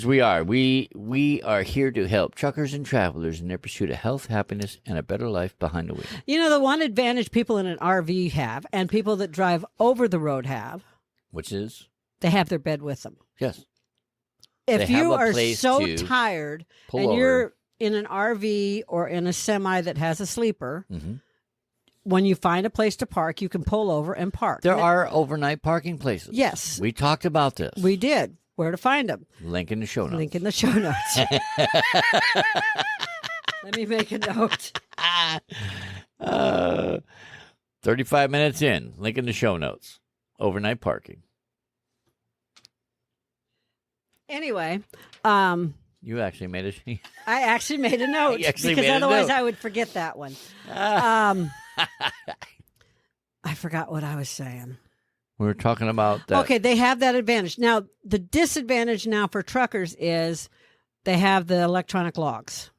we are. We are here to help truckers and travelers in their pursuit of health, happiness, and a better life behind the wheel. You know, the one advantage people in an RV have, and people that drive over the road have. Which is? They have their bed with them. Yes. If you are so tired and you're in an RV or in a semi that has a sleeper, when you find a place to park, you can pull over and park. There are overnight parking places. Yes. We talked about this. We did. Where to find them? Link in the show notes. Link in the show notes. Let me make a note. 35 minutes in. Link in the show notes. Overnight parking. Anyway, You actually made it. I actually made a note You actually because made a otherwise note. I would forget that one. I forgot what I was saying. We were talking about that. Okay, they have that advantage. Now, the disadvantage now for truckers is they have the electronic logs.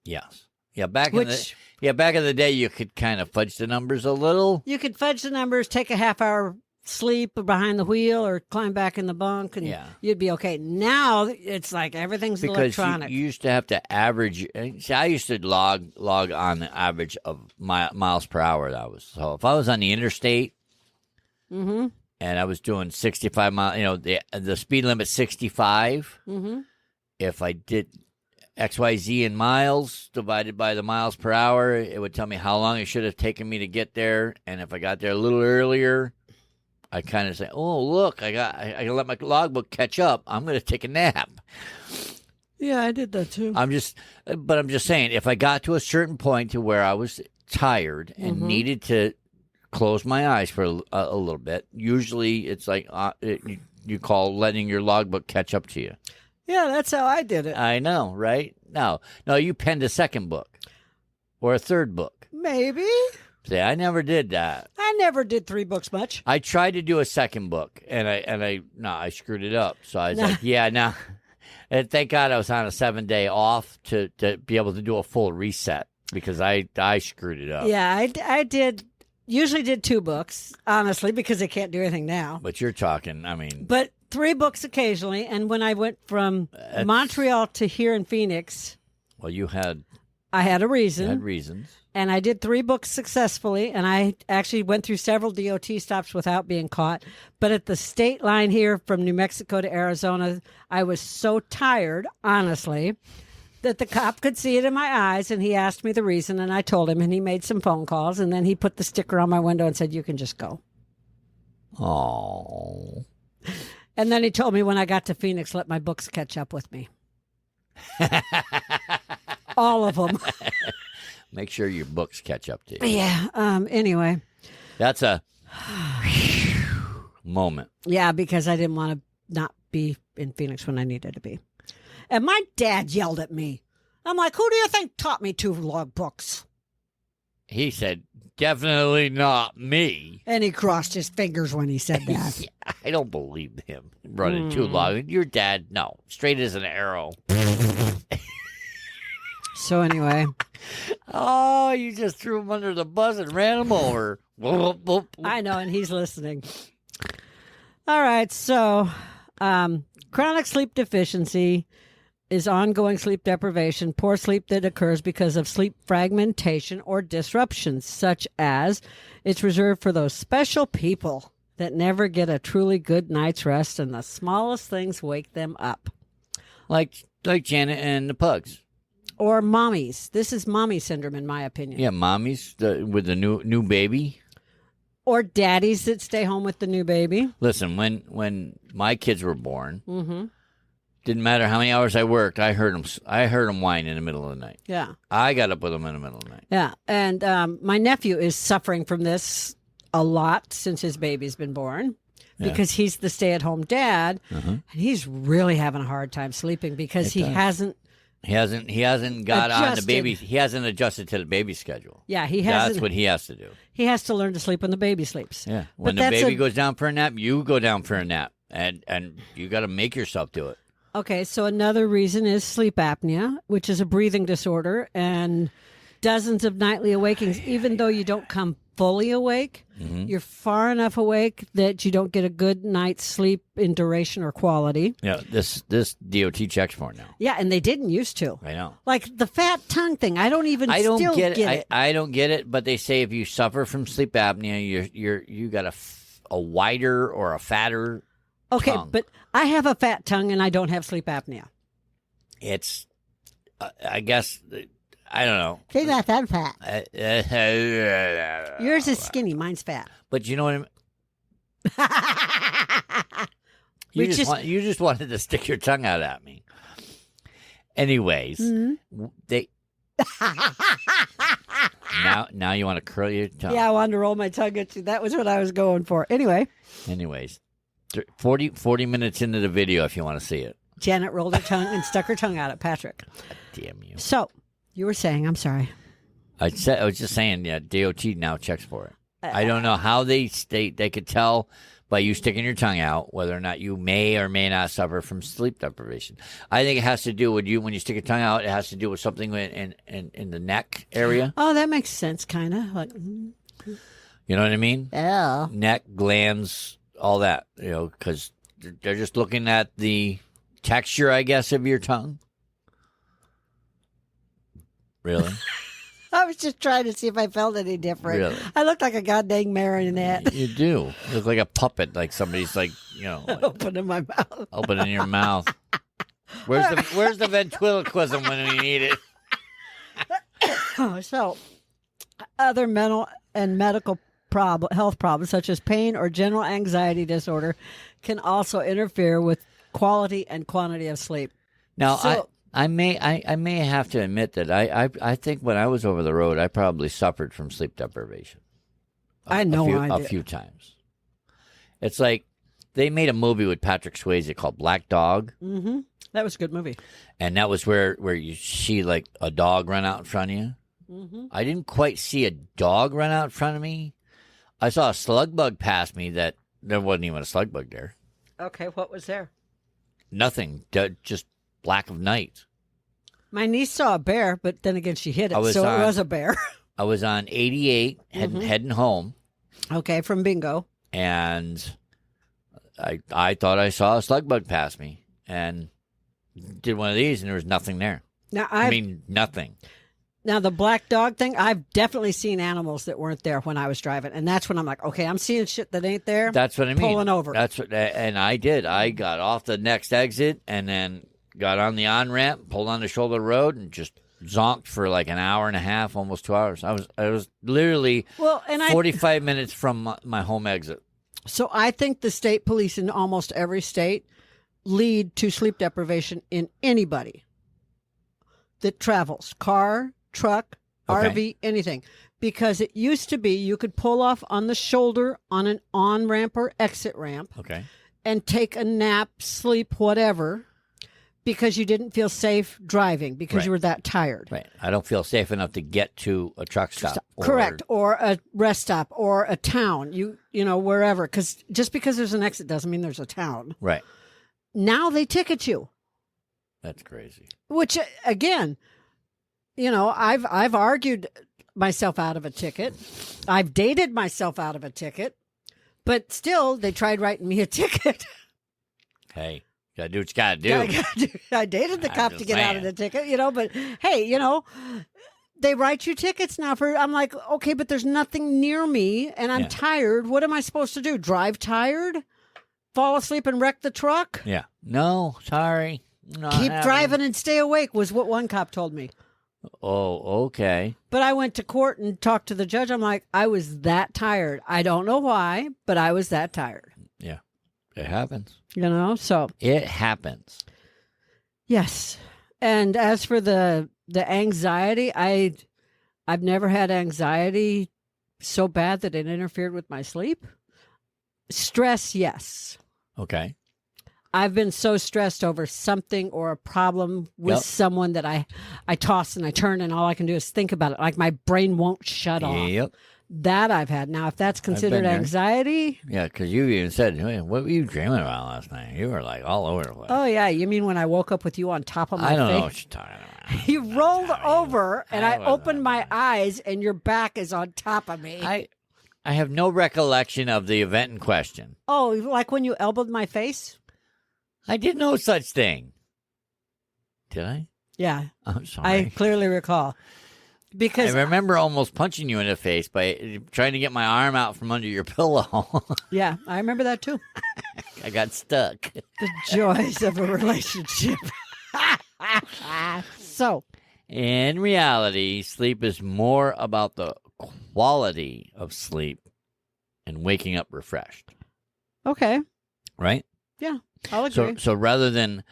Yes. Yeah, back in the day, you could kind of fudge the numbers a little. You could fudge the numbers, take a half-hour sleep behind the wheel or climb back in the bunk, and you'd be okay. Now, it's like everything's electronic. Because you used to have to average. See, I used to log on the average of miles per hour. So if I was on the interstate, and I was doing 65 miles, the speed limit 65. If I did XYZ in miles divided by the miles per hour, it would tell me how long it should have taken me to get there. And if I got there a little earlier, I kind of say, "Oh, look, I can let my logbook catch up. I'm going to take a nap." Yeah, I did that too. I'm just saying, if I got to a certain point to where I was tired and needed to close my eyes for a little bit, usually it's like you call letting your logbook catch up to you. Yeah, that's how I did it. I know, right? No, you penned a second book or a third book. Maybe. See, I never did that. I never did 3 books much. I tried to do a second book, and I screwed it up. So I was like, yeah, no. And thank God I was on a 7-day off to be able to do a full reset because I screwed it up. Yeah, I usually did 2 books, honestly, because I can't do anything now. But you're talking, But 3 books occasionally, and when I went from Montreal to here in Phoenix, well, I had a reason. You had reasons. And I did 3 books successfully, and I actually went through several DOT stops without being caught. But at the state line here from New Mexico to Arizona, I was so tired, honestly, that the cop could see it in my eyes, and he asked me the reason, and I told him, and he made some phone calls, and then he put the sticker on my window and said, "You can just go." Oh. And then he told me when I got to Phoenix, let my books catch up with me. All of them. Make sure your books catch up to you. Yeah. Anyway. That's a moment. Yeah, because I didn't want to not be in Phoenix when I needed to be. And my dad yelled at me. I'm like, who do you think taught me 2 logbooks? He said, definitely not me. And he crossed his fingers when he said that. Yeah, I don't believe him running too long. Your dad, no, straight as an arrow. So anyway. Oh, you just threw him under the bus and ran him over. I know, and he's listening. All right, so chronic sleep deficiency is ongoing sleep deprivation, poor sleep that occurs because of sleep fragmentation or disruptions, such as it's reserved for those special people that never get a truly good night's rest and the smallest things wake them up. Like Janet and the pugs. Or mommies. This is mommy syndrome, in my opinion. Yeah, mommies with the new baby. Or daddies that stay home with the new baby. Listen, when my kids were born, didn't matter how many hours I worked, I heard them whine in the middle of the night. Yeah. I got up with them in the middle of the night. Yeah, and my nephew is suffering from this a lot since his baby's been born. Because he's the stay-at-home dad, and he's really having a hard time sleeping because he hasn't got on the baby. He hasn't adjusted to the baby schedule. Yeah, he hasn't. That's what he has to do. He has to learn to sleep when the baby sleeps. Yeah, when the baby goes down for a nap, you go down for a nap, and you got to make yourself do it. Okay, so another reason is sleep apnea, which is a breathing disorder, and dozens of nightly awakings. Even though you don't come fully awake, you're far enough awake that you don't get a good night's sleep in duration or quality. Yeah, this DOT checks for it now. Yeah, and they didn't used to. I know. Like the fat tongue thing. I don't get it. I don't get it, but they say if you suffer from sleep apnea, you got a wider or a fatter tongue. But I have a fat tongue and I don't have sleep apnea. It's, I guess, I don't know. They got that fat. Yours is skinny. Mine's fat. But you know what I mean? You just wanted to stick your tongue out at me. Anyways, they now you want to curl your tongue. Yeah, I wanted to roll my tongue at you. That was what I was going for. Anyway. Anyways, 40 minutes into the video if you want to see it. Janet rolled her tongue and stuck her tongue out at Patrick. Damn you. So, you were saying, I'm sorry. I was just saying, yeah, DOT now checks for it. I don't know how they could tell by you sticking your tongue out whether or not you may or may not suffer from sleep deprivation. I think it has to do with you when you stick your tongue out. It has to do with something in the neck area. Oh, that makes sense, kind of. Like, you know what I mean? yeah. Neck, glands, all that. You know, because they're just looking at the texture, I guess, of your tongue. Really? I was just trying to see if I felt any different. Really? I looked like a goddamn marionette. You do. You look like a puppet, like somebody's like, you know, like Opening my mouth. opening your mouth. Where's the ventriloquism when we need it? So, other mental and medical health problems, such as pain or general anxiety disorder, can also interfere with quality and quantity of sleep. Now, So- I may have to admit that I think when I was over the road, I probably suffered from sleep deprivation. I know I a did. few times. It's like they made a movie with Patrick Swayze called Black Dog, Mm-hmm. That was a good movie. and that was where you see like a dog run out in front of you. Mm-hmm. I didn't quite see a dog run out in front of me. I saw a slug bug pass me that there wasn't even a slug bug there. Okay, what was there? Nothing. Just black of night. My niece saw a bear, but then again, she hit I it, was so on- it was a bear. I was on 88 heading home, Okay, from bingo. and I thought I saw a slug bug pass me, and did one of these, and there was nothing there. Now, I mean, nothing. Now, the black dog thing, I've definitely seen animals that weren't there when I was driving. And that's when I'm like, okay, I'm seeing shit that ain't there. That's what I mean. Pulling over. That's what, and I did. I got off the next exit and then got on the on ramp, pulled on the shoulder of the road, and just zonked for like an hour and a half, almost 2 hours. I was literally 45 minutes from my home exit. So I think the state police in almost every state lead to sleep deprivation in anybody that travels, car, truck, Okay. RV, anything. Because it used to be you could pull off on the shoulder on an on-ramp or exit ramp Okay. and take a nap, sleep, whatever, because you didn't feel safe driving because Right. you were that tired. Right. I don't feel safe enough to get to a truck stop. Correct. Or a rest stop or a town, you know, wherever. Because just because there's an exit doesn't mean there's a town. Right. Now they ticket you. That's crazy. Which again, you know, I've argued myself out of a ticket. I've dated myself out of a ticket, but still they tried writing me a ticket. Hey, you gotta do what you gotta do. I dated the I'm cop to just get out of the ticket, you know, but hey, you know, they write you tickets now for, I'm like, okay, but there's nothing near me and I'm Yeah. tired. What am I supposed to do? Drive tired? Fall asleep and wreck the truck? Yeah. No, sorry. Not Keep happening. driving and stay awake was what one cop told me. Oh, okay. But I went to court and talked to the judge. I'm like, I was that tired. I don't know why, but I was that tired. Yeah. It happens. You know, so It happens. yes. And as for the anxiety, I've never had anxiety so bad that it interfered with my sleep. Stress, yes. Okay. I've been so stressed over something or a problem with Yep. someone that I toss and I turn and all I can do is think about it. Like my brain won't shut off. Yep. That I've had. Now, if that's considered there. anxiety, Yeah, because you even said, "Hey, what were you dreaming about last night?" You were like all over the place. oh yeah, you mean when I woke up with you on top of my I don't know face? what you're talking about. You rolled over and I was opened my not. eyes and your back is on top of me. I have no recollection of the event in question. Oh, like when you elbowed my face? I did no such thing. Did I? Yeah, I'm I sorry. clearly recall. I Because remember almost punching you in the face by trying to get my arm out from under your pillow. yeah, I remember that too. I got stuck. The joys of a relationship. So, In reality, sleep is more about the quality of sleep and waking up refreshed, okay, right? I'll agree. So rather than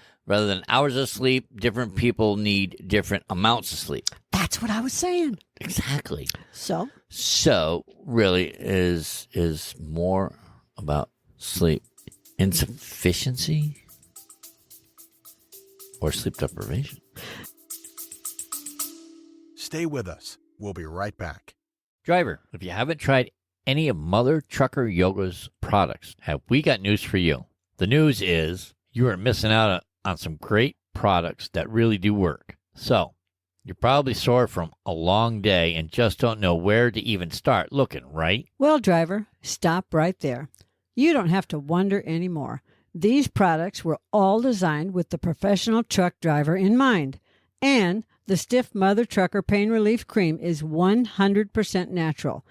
hours of sleep, different people need different amounts of sleep. That's what I was saying. Exactly. So, So really is more about sleep insufficiency or sleep deprivation. Stay with us. We'll be right back. Driver, if you haven't tried any of Mother Trucker Yoga's products, have we got news for you. The news is you are missing out on some great products that really do work. So, you're probably sore from a long day and just don't know where to even start looking, right? well, driver, stop right there. You don't have to wonder anymore. These products were all designed with the professional truck driver in mind. And the Stiff Mother Trucker Pain Relief Cream is 100% natural.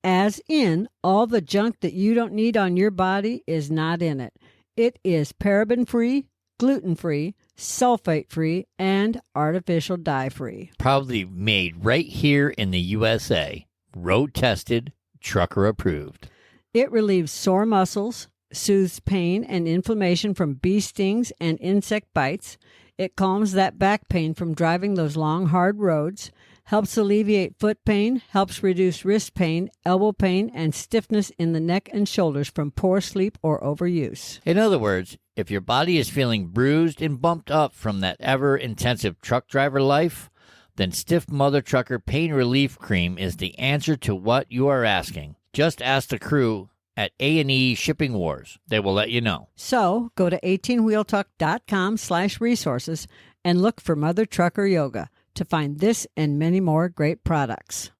As in, all the junk that you don't need on your body is not in it. It is paraben-free, gluten-free, sulfate-free, and artificial dye-free. Probably made right here in the USA. Road tested, trucker approved. It relieves sore muscles, soothes pain and inflammation from bee stings and insect bites. It calms that back pain from driving those long, hard roads, helps alleviate foot pain, helps reduce wrist pain, elbow pain, and stiffness in the neck and shoulders from poor sleep or overuse. In other words, if your body is feeling bruised and bumped up from that ever-intensive truck driver life, then Stiff Mother Trucker Pain Relief Cream is the answer to what you are asking. Just ask the crew at A&E Shipping Wars. They will let you know. So go to 18wheeltalk.com/resources and look for Mother Trucker Yoga to find this and many more great products.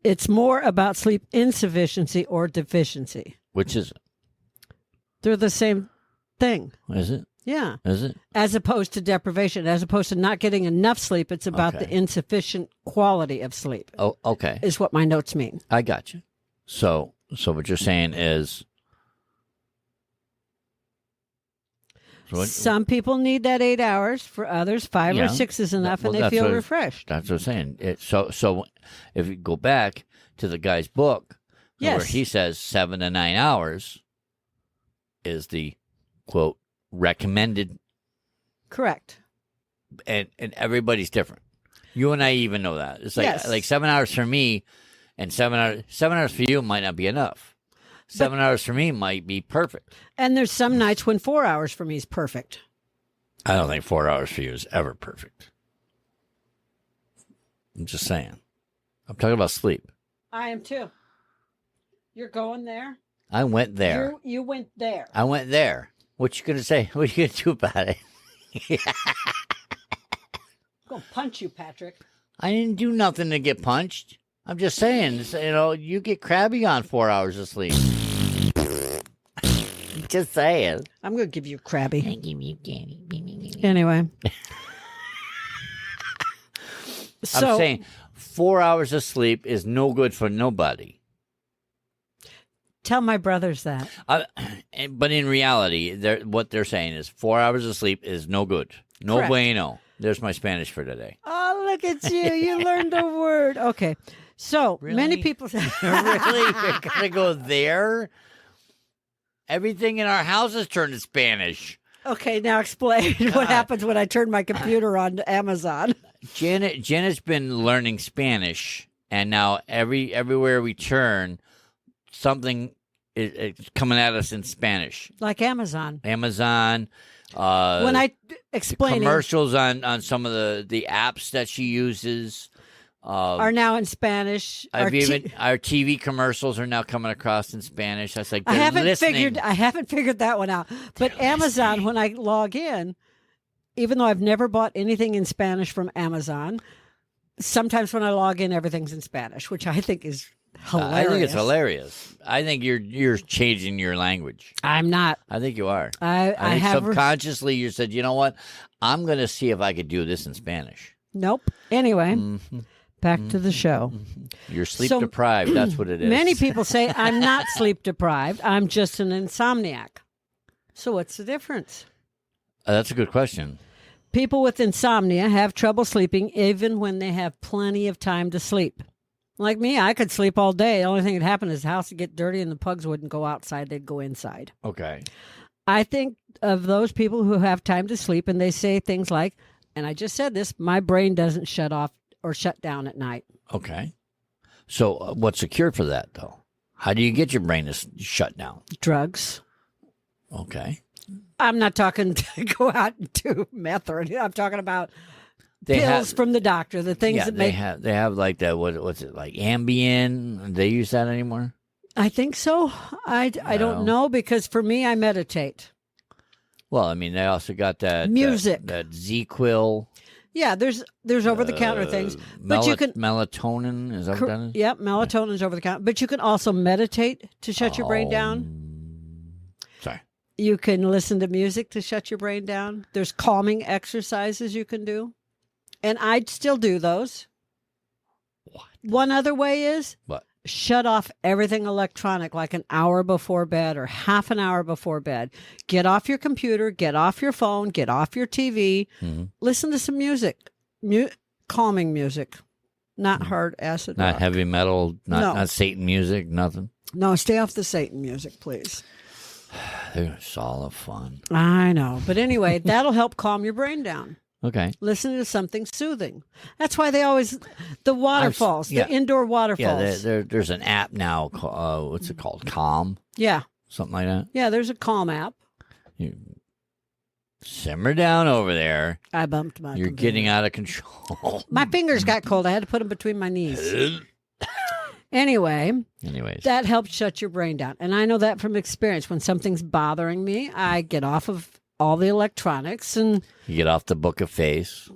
It's more about sleep insufficiency or deficiency. Which is it? They're the same thing. Is it? Yeah. Is it? As opposed to deprivation, as opposed to not getting enough sleep, it's about Okay. the insufficient quality of sleep, Oh, okay. is what my notes mean. I got you. So what you're saying is... Some people need that 8 hours. For others, 5 Yeah. or 6 is enough, Well, and they that's feel what- refreshed. That's what I'm saying. So if you go back to the guy's book, where Yes. he says 7 to 9 hours is the, quote, recommended, Correct. and everybody's different. You and I even know that. It's like Yes. like 7 hours for me, and 7 hours for you might not be enough. 7 hours for me might be perfect. And there's some nights when 4 hours for me is perfect. I don't think 4 hours for you is ever perfect. I'm just saying. I'm talking about sleep. I am too. You're going there? I went there. You went there. I went there. What you gonna say? What you gonna do about it? I'm going to punch you, Patrick. I didn't do nothing to get punched. I'm just saying, you get crabby on 4 hours of sleep. Just saying. I'm going to give you crabby. Give me candy. Anyway. I'm saying 4 hours of sleep is no good for nobody. Tell my brothers that. But in reality, what they're saying is 4 hours of sleep is no good. No Correct. bueno. There's my Spanish for today. Oh, look at you. You learned a word. Okay. So many Really? people say, Really? You're going to go there? Everything in our house is turned to Spanish. okay, now explain what happens when I turn my computer on to Amazon. Janet's been learning Spanish, and now everywhere we turn, something is coming at us in Spanish. Like Amazon. Amazon. When I explain it, commercials on some of the apps that she uses are now in Spanish. our TV commercials are now coming across in Spanish. That's like I they're haven't listening. figured that one out. But They're Amazon, when I log in, even though I've never bought anything in Spanish from Amazon, sometimes when I log in, everything's in Spanish, which I think is hilarious. I think it's hilarious. I think you're changing your language. I'm not. I think you are. I think have subconsciously you said, you know what? I'm going to see if I could do this in Spanish. Nope. Anyway, Mm-hmm. back to the show. You're sleep So- deprived. That's what it is. Many people say I'm not sleep deprived. I'm just an insomniac. So what's the difference? That's a good question. People with insomnia have trouble sleeping even when they have plenty of time to sleep. Like me, I could sleep all day. The only thing that happened is the house would get dirty and the pugs wouldn't go outside. They'd go inside. Okay. I think of those people who have time to sleep and they say things like, and I just said this, my brain doesn't shut off or shut down at night. Okay. So what's the cure for that, though? How do you get your brain to shut down? Drugs. Okay. I'm not talking to go out and do meth or anything. I'm talking about They pills have- from the doctor, the things Yeah, that they make... have like that. What's it like? Ambien? Do they use that anymore? I think so. I don't know, because for me, I meditate. Well, I mean, they also got that Music. that Z-Quil. Yeah, there's over-the-counter things. But you can... melatonin. Is that what that is? Yep, melatonin's over-the-counter. But you can also meditate to shut your brain down. Sorry. You can listen to music to shut your brain down. There's calming exercises you can do. And I'd still do those. What? One other way is What? shut off everything electronic like an hour before bed or half an hour before bed. Get off your computer, get off your phone, get off your TV. Mm-hmm. Listen to some music, calming music, not hard acid Not rock. heavy metal, No. not Satan music, nothing. No, stay off the Satan music, please. It's all fun. I know. But anyway, that'll help calm your brain down. Okay. Listen to something soothing. That's why they always, the waterfalls, yeah. the indoor waterfalls. Yeah, there's an app now. What's it called? Calm, Yeah. something like that. Yeah, there's a Calm app. You simmer down over there. I bumped my You're computer. getting out of control. My fingers got cold. I had to put them between my knees. Anyway, Anyways, that helps shut your brain down. And I know that from experience. When something's bothering me, I get off of all the electronics and you get off the book of face,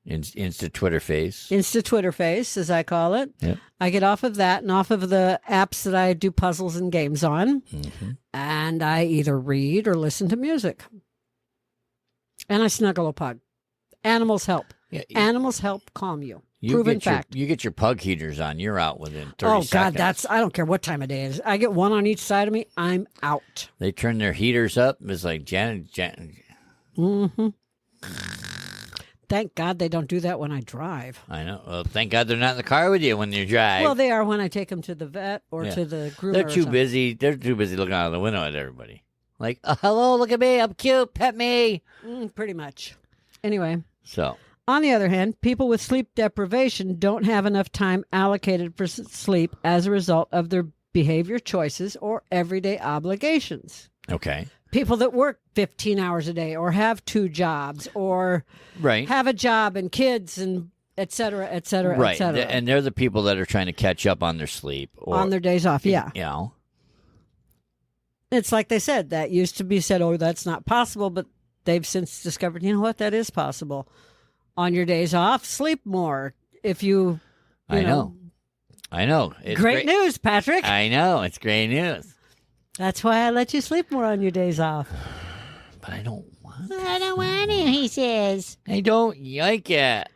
Insta Twitter face. Insta Twitter face, as I call it. Yep. I get off of that and off of the apps that I do puzzles and games on. Mm-hmm. And I either read or listen to music. And I snuggle a pug. Animals help. Yeah, Animals help calm you. Proven fact. You get your pug heaters on, you're out within 30 Oh, seconds. God, I don't care what time of day it is. I get one on each side of me, I'm out. They turn their heaters up. It's like Janet. Mm-hmm. Thank God they don't do that when I drive. I know. Well, thank God they're not in the car with you when you drive. Well, they are when I take them to the vet or Yeah. to the groomer. They're or too something. busy. They're too busy looking out of the window at everybody. Like, hello, look at me. I'm cute. Pet me. Pretty much. Anyway. So, On the other hand, people with sleep deprivation don't have enough time allocated for sleep as a result of their behavior choices or everyday obligations. okay. People that work 15 hours a day or have 2 jobs or Right. have a job and kids and et cetera, et cetera, Right. et cetera. And they're the people that are trying to catch up on their sleep. Or, on their days off, yeah. You know. It's like they said, that used to be said, oh, that's not possible, but they've since discovered, you know what, that is possible. On your days off, sleep more. If you I know. It's great news, Patrick. I know. It's great news. That's why I let you sleep more on your days off. But I don't want I don't want to, he says. I don't like it.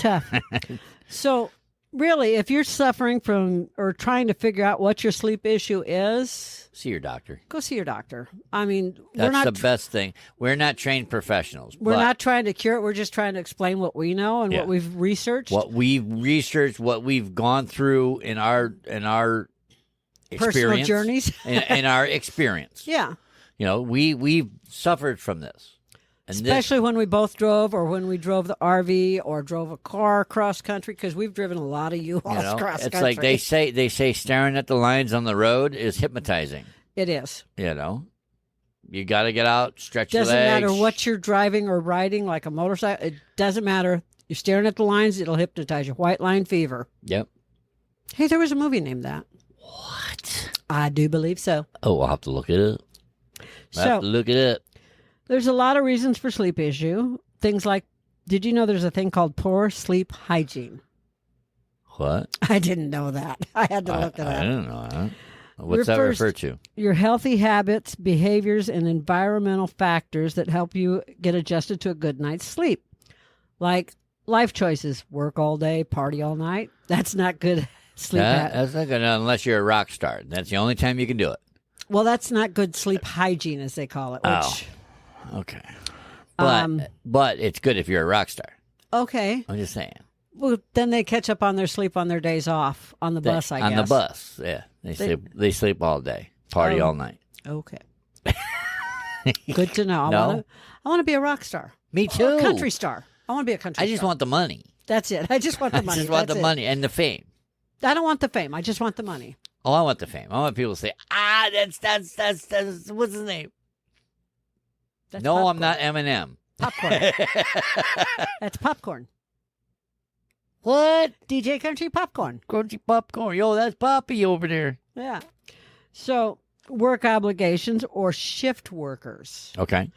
Tough. So, really, if you're suffering from or trying to figure out what your sleep issue is, See your doctor. go see your doctor. I mean, That's the best thing. We're not trained professionals. we're but not trying to cure it. We're just trying to explain what we know and Yeah. what we've researched. what we've researched, what we've gone through in our Personal experience, journeys. in our experience. Yeah. You know, we've suffered from this. And Especially when we both drove or when we drove the RV or drove a car cross country, because we've driven a lot of U-Hauls you know, cross it's country. like they say staring at the lines on the road is hypnotizing. It is. You know, you got to get out, stretch Doesn't your legs. matter what you're driving or riding, like a motorcycle. It doesn't matter. You're staring at the lines, it'll hypnotize you. White line fever. Yep. Hey, there was a movie named that. What? I do believe so. Oh, I'll have to look it up. I'll So have to look it up. there's a lot of reasons for sleep issue. Things like, did you know there's a thing called poor sleep hygiene? What? I didn't know that. I had to look it I up. don't know that. What's that Refers refer to? Your healthy habits, behaviors, and environmental factors that help you get adjusted to a good night's sleep. Like life choices, work all day, party all night. That's not good sleep. That's not good unless you're a rock star. That's the only time you can do it. Well, that's not good sleep hygiene, as they call it. Which, Okay. But it's good if you're a rock star. okay. I'm just saying. Well, then they catch up on their sleep on their days off on the bus, I guess. On the bus, yeah. They sleep all day, party all night. Okay. Good to know. No? I want to be a rock star. Me Or too. a country star. I want to be a country I just star. want the money. That's it. I just want the I money. just want That's the it. money and the fame. I don't want the fame. I just want the money. Oh, I want the fame. I want people to say, that's what's his name? That's No, popcorn. I'm not Eminem. Popcorn. That's popcorn. What? DJ Country Popcorn. Crunchy popcorn. Yo, that's Poppy over there. Yeah. So, work obligations or shift workers. Okay.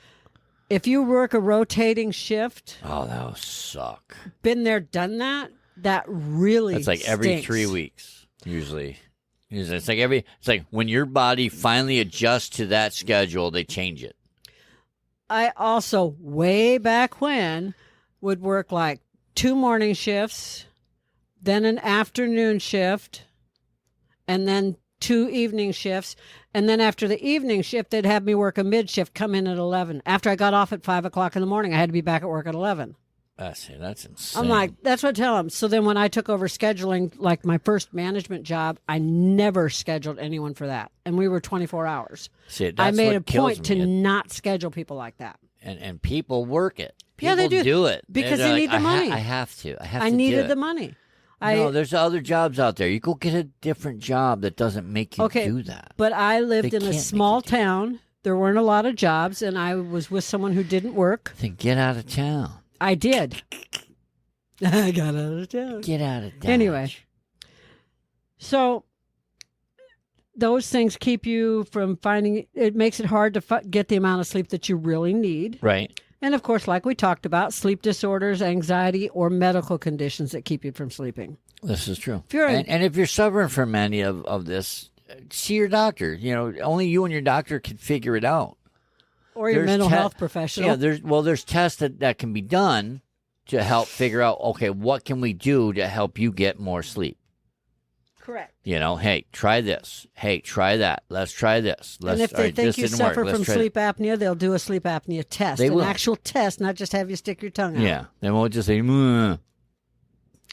If you work a rotating shift, Oh, that would suck. been there, done that, that really It's like every stinks. 3 weeks, usually. It's like when your body finally adjusts to that schedule, they change it. I also, way back when, would work like 2 morning shifts, then an afternoon shift, and then 2 evening shifts. And then after the evening shift, they'd have me work a mid shift, come in at 11. After I got off at 5 o'clock in the morning, I had to be back at work at 11. That's insane. I'm like, that's what I tell them. So then when I took over scheduling, like my first management job, I never scheduled anyone for that. And we were 24 hours. See, that's I made what a kills point to me. not schedule people like that. And people work it. Yeah, they People do. it. Because They're they like, need the money. I have to. I have I to needed do the it. money. No, there's other jobs out there. You go get a different job that doesn't make you Okay, do that. But I lived They in a can't make small you do that. town. There weren't a lot of jobs, and I was with someone who didn't work. Then get out of town. I did. I got out of town. Get out of town. Anyway. So those things keep you from finding it makes it hard to get the amount of sleep that you really need. Right. And of course, like we talked about, sleep disorders, anxiety, or medical conditions that keep you from sleeping. This is true. If you're and if you're suffering from any of this, see your doctor. You know, only you and your doctor can figure it out. Or your There's mental te- health professional. Yeah, there's tests that can be done to help figure out, okay, what can we do to help you get more sleep? Correct. You know, hey, try this. Hey, try that. Let's try this. And if all they right, think this you didn't suffer work. Let's from try sleep apnea, they'll do a sleep apnea test. They An will. actual test, not just have you stick your tongue out. Yeah, they won't just say,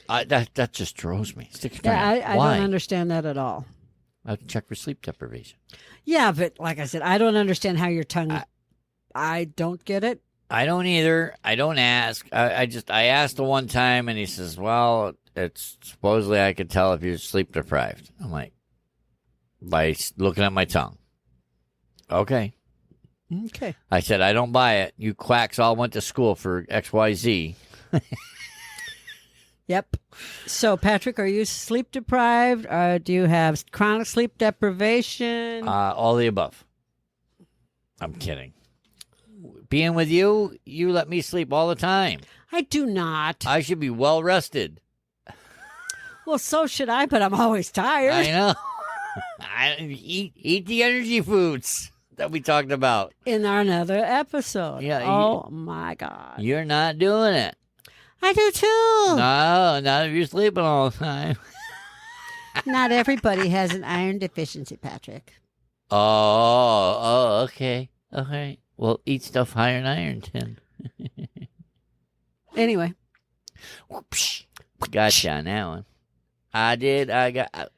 that just throws me. Stick your tongue Yeah, out. I Why? don't understand that at all. I have to check for sleep deprivation. Yeah, but like I said, I don't understand how your tongue. I don't get it. I don't either. I don't ask. I asked the one time, and he says, "Well, it's supposedly I could tell if you're sleep deprived." I'm like, by looking at my tongue. Okay. Okay. I said, I don't buy it. You quacks all went to school for XYZ. Yep. So, Patrick, are you sleep deprived? Do you have chronic sleep deprivation? All the above. I'm kidding. Being with you, you let me sleep all the time. I do not. I should be well rested. Well, so should I, but I'm always tired. I know. I eat the energy foods that we talked about. In our another episode. Yeah, Oh, my God. You're not doing it. I do too. No, not if you're sleeping all the time. Not everybody has an iron deficiency, Patrick. Okay. Okay. Well, eat stuff higher in iron, Tim. Anyway. Whoopsh. Gotcha on that one. I did. I got.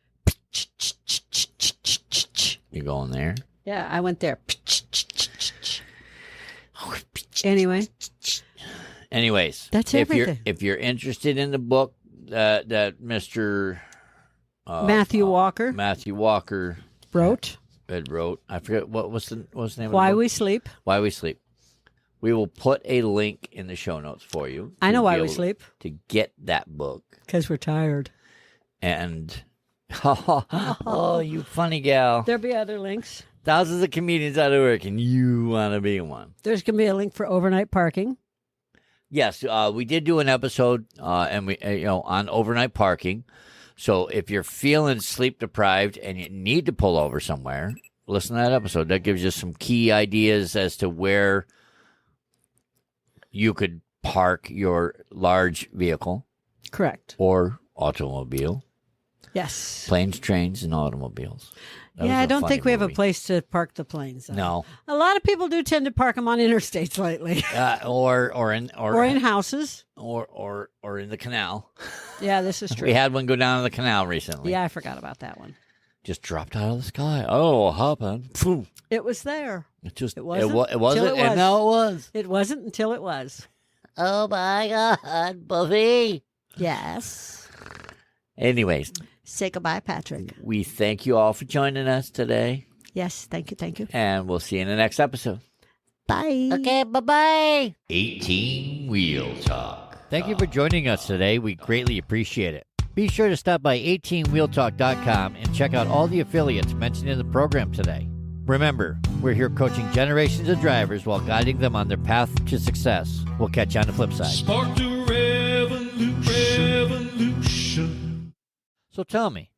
You going there? Yeah, I went there. Anyway. Anyways, That's if everything. If you're interested in the book that Mr. Matthew Walker Matthew Walker wrote wrote, I forget what's the name of the Why book? We Sleep. Why We Sleep. We will put a link in the show notes for you. I know to why be we able sleep. to get that book. Because we're tired. And oh, you funny gal! There'll be other links. Thousands of comedians out of work, and you want to be one. There's going to be a link for overnight parking. Yes, we did do an episode, and we on overnight parking. So if you're feeling sleep deprived and you need to pull over somewhere, listen to that episode. That gives you some key ideas as to where you could park your large vehicle Correct. or automobile, Yes. planes, trains, and automobiles. That Yeah, was I a don't funny think we have a movie. place to park the planes. No, A lot of people do tend to park them on interstates lately. or Or in houses. or in the canal. Yeah, this is true. We had one go down in the canal recently. Yeah, I forgot about that one. Just dropped out of the sky. Oh, hop on. Phew. It was there. It just It wasn't It wasn't. till it And was. now it was. It wasn't until it was. Oh, my God, Buffy. Yes. Anyways, Say goodbye, Patrick. we thank you all for joining us today, Yes, thank you, thank you. and we'll see you in the next episode. Bye. Okay, bye-bye. 18 Wheel Talk. Thank you for joining us today. We greatly appreciate it. Be sure to stop by 18wheeltalk.com and check out all the affiliates mentioned in the program today. Remember, we're here coaching generations of drivers while guiding them on their path to success. We'll catch you on the flip side. Spark the revolution. So tell me,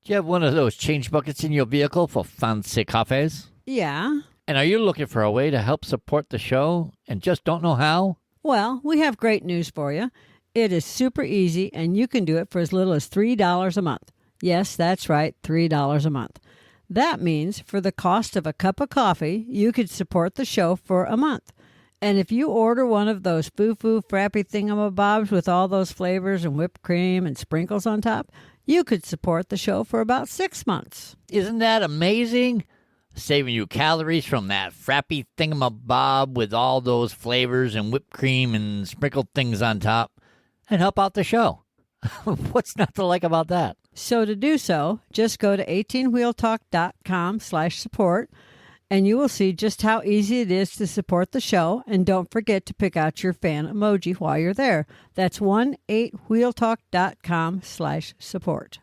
do you have one of those change buckets in your vehicle for fancy cafes? Yeah. And are you looking for a way to help support the show and just don't know how? Well, we have great news for you. It is super easy, and you can do it for as little as $3 a month. Yes, that's right, $3 a month. That means for the cost of a cup of coffee, you could support the show for a month. And if you order one of those foo-foo frappy thingamabobs with all those flavors and whipped cream and sprinkles on top, you could support the show for about 6 months. Isn't that amazing? Saving you calories from that frappy thingamabob with all those flavors and whipped cream and sprinkled things on top, and help out the show. What's not to like about that? So to do so, just go to 18wheeltalk.com/support, and you will see just how easy it is to support the show. And don't forget to pick out your fan emoji while you're there. That's 18wheeltalk.com/support.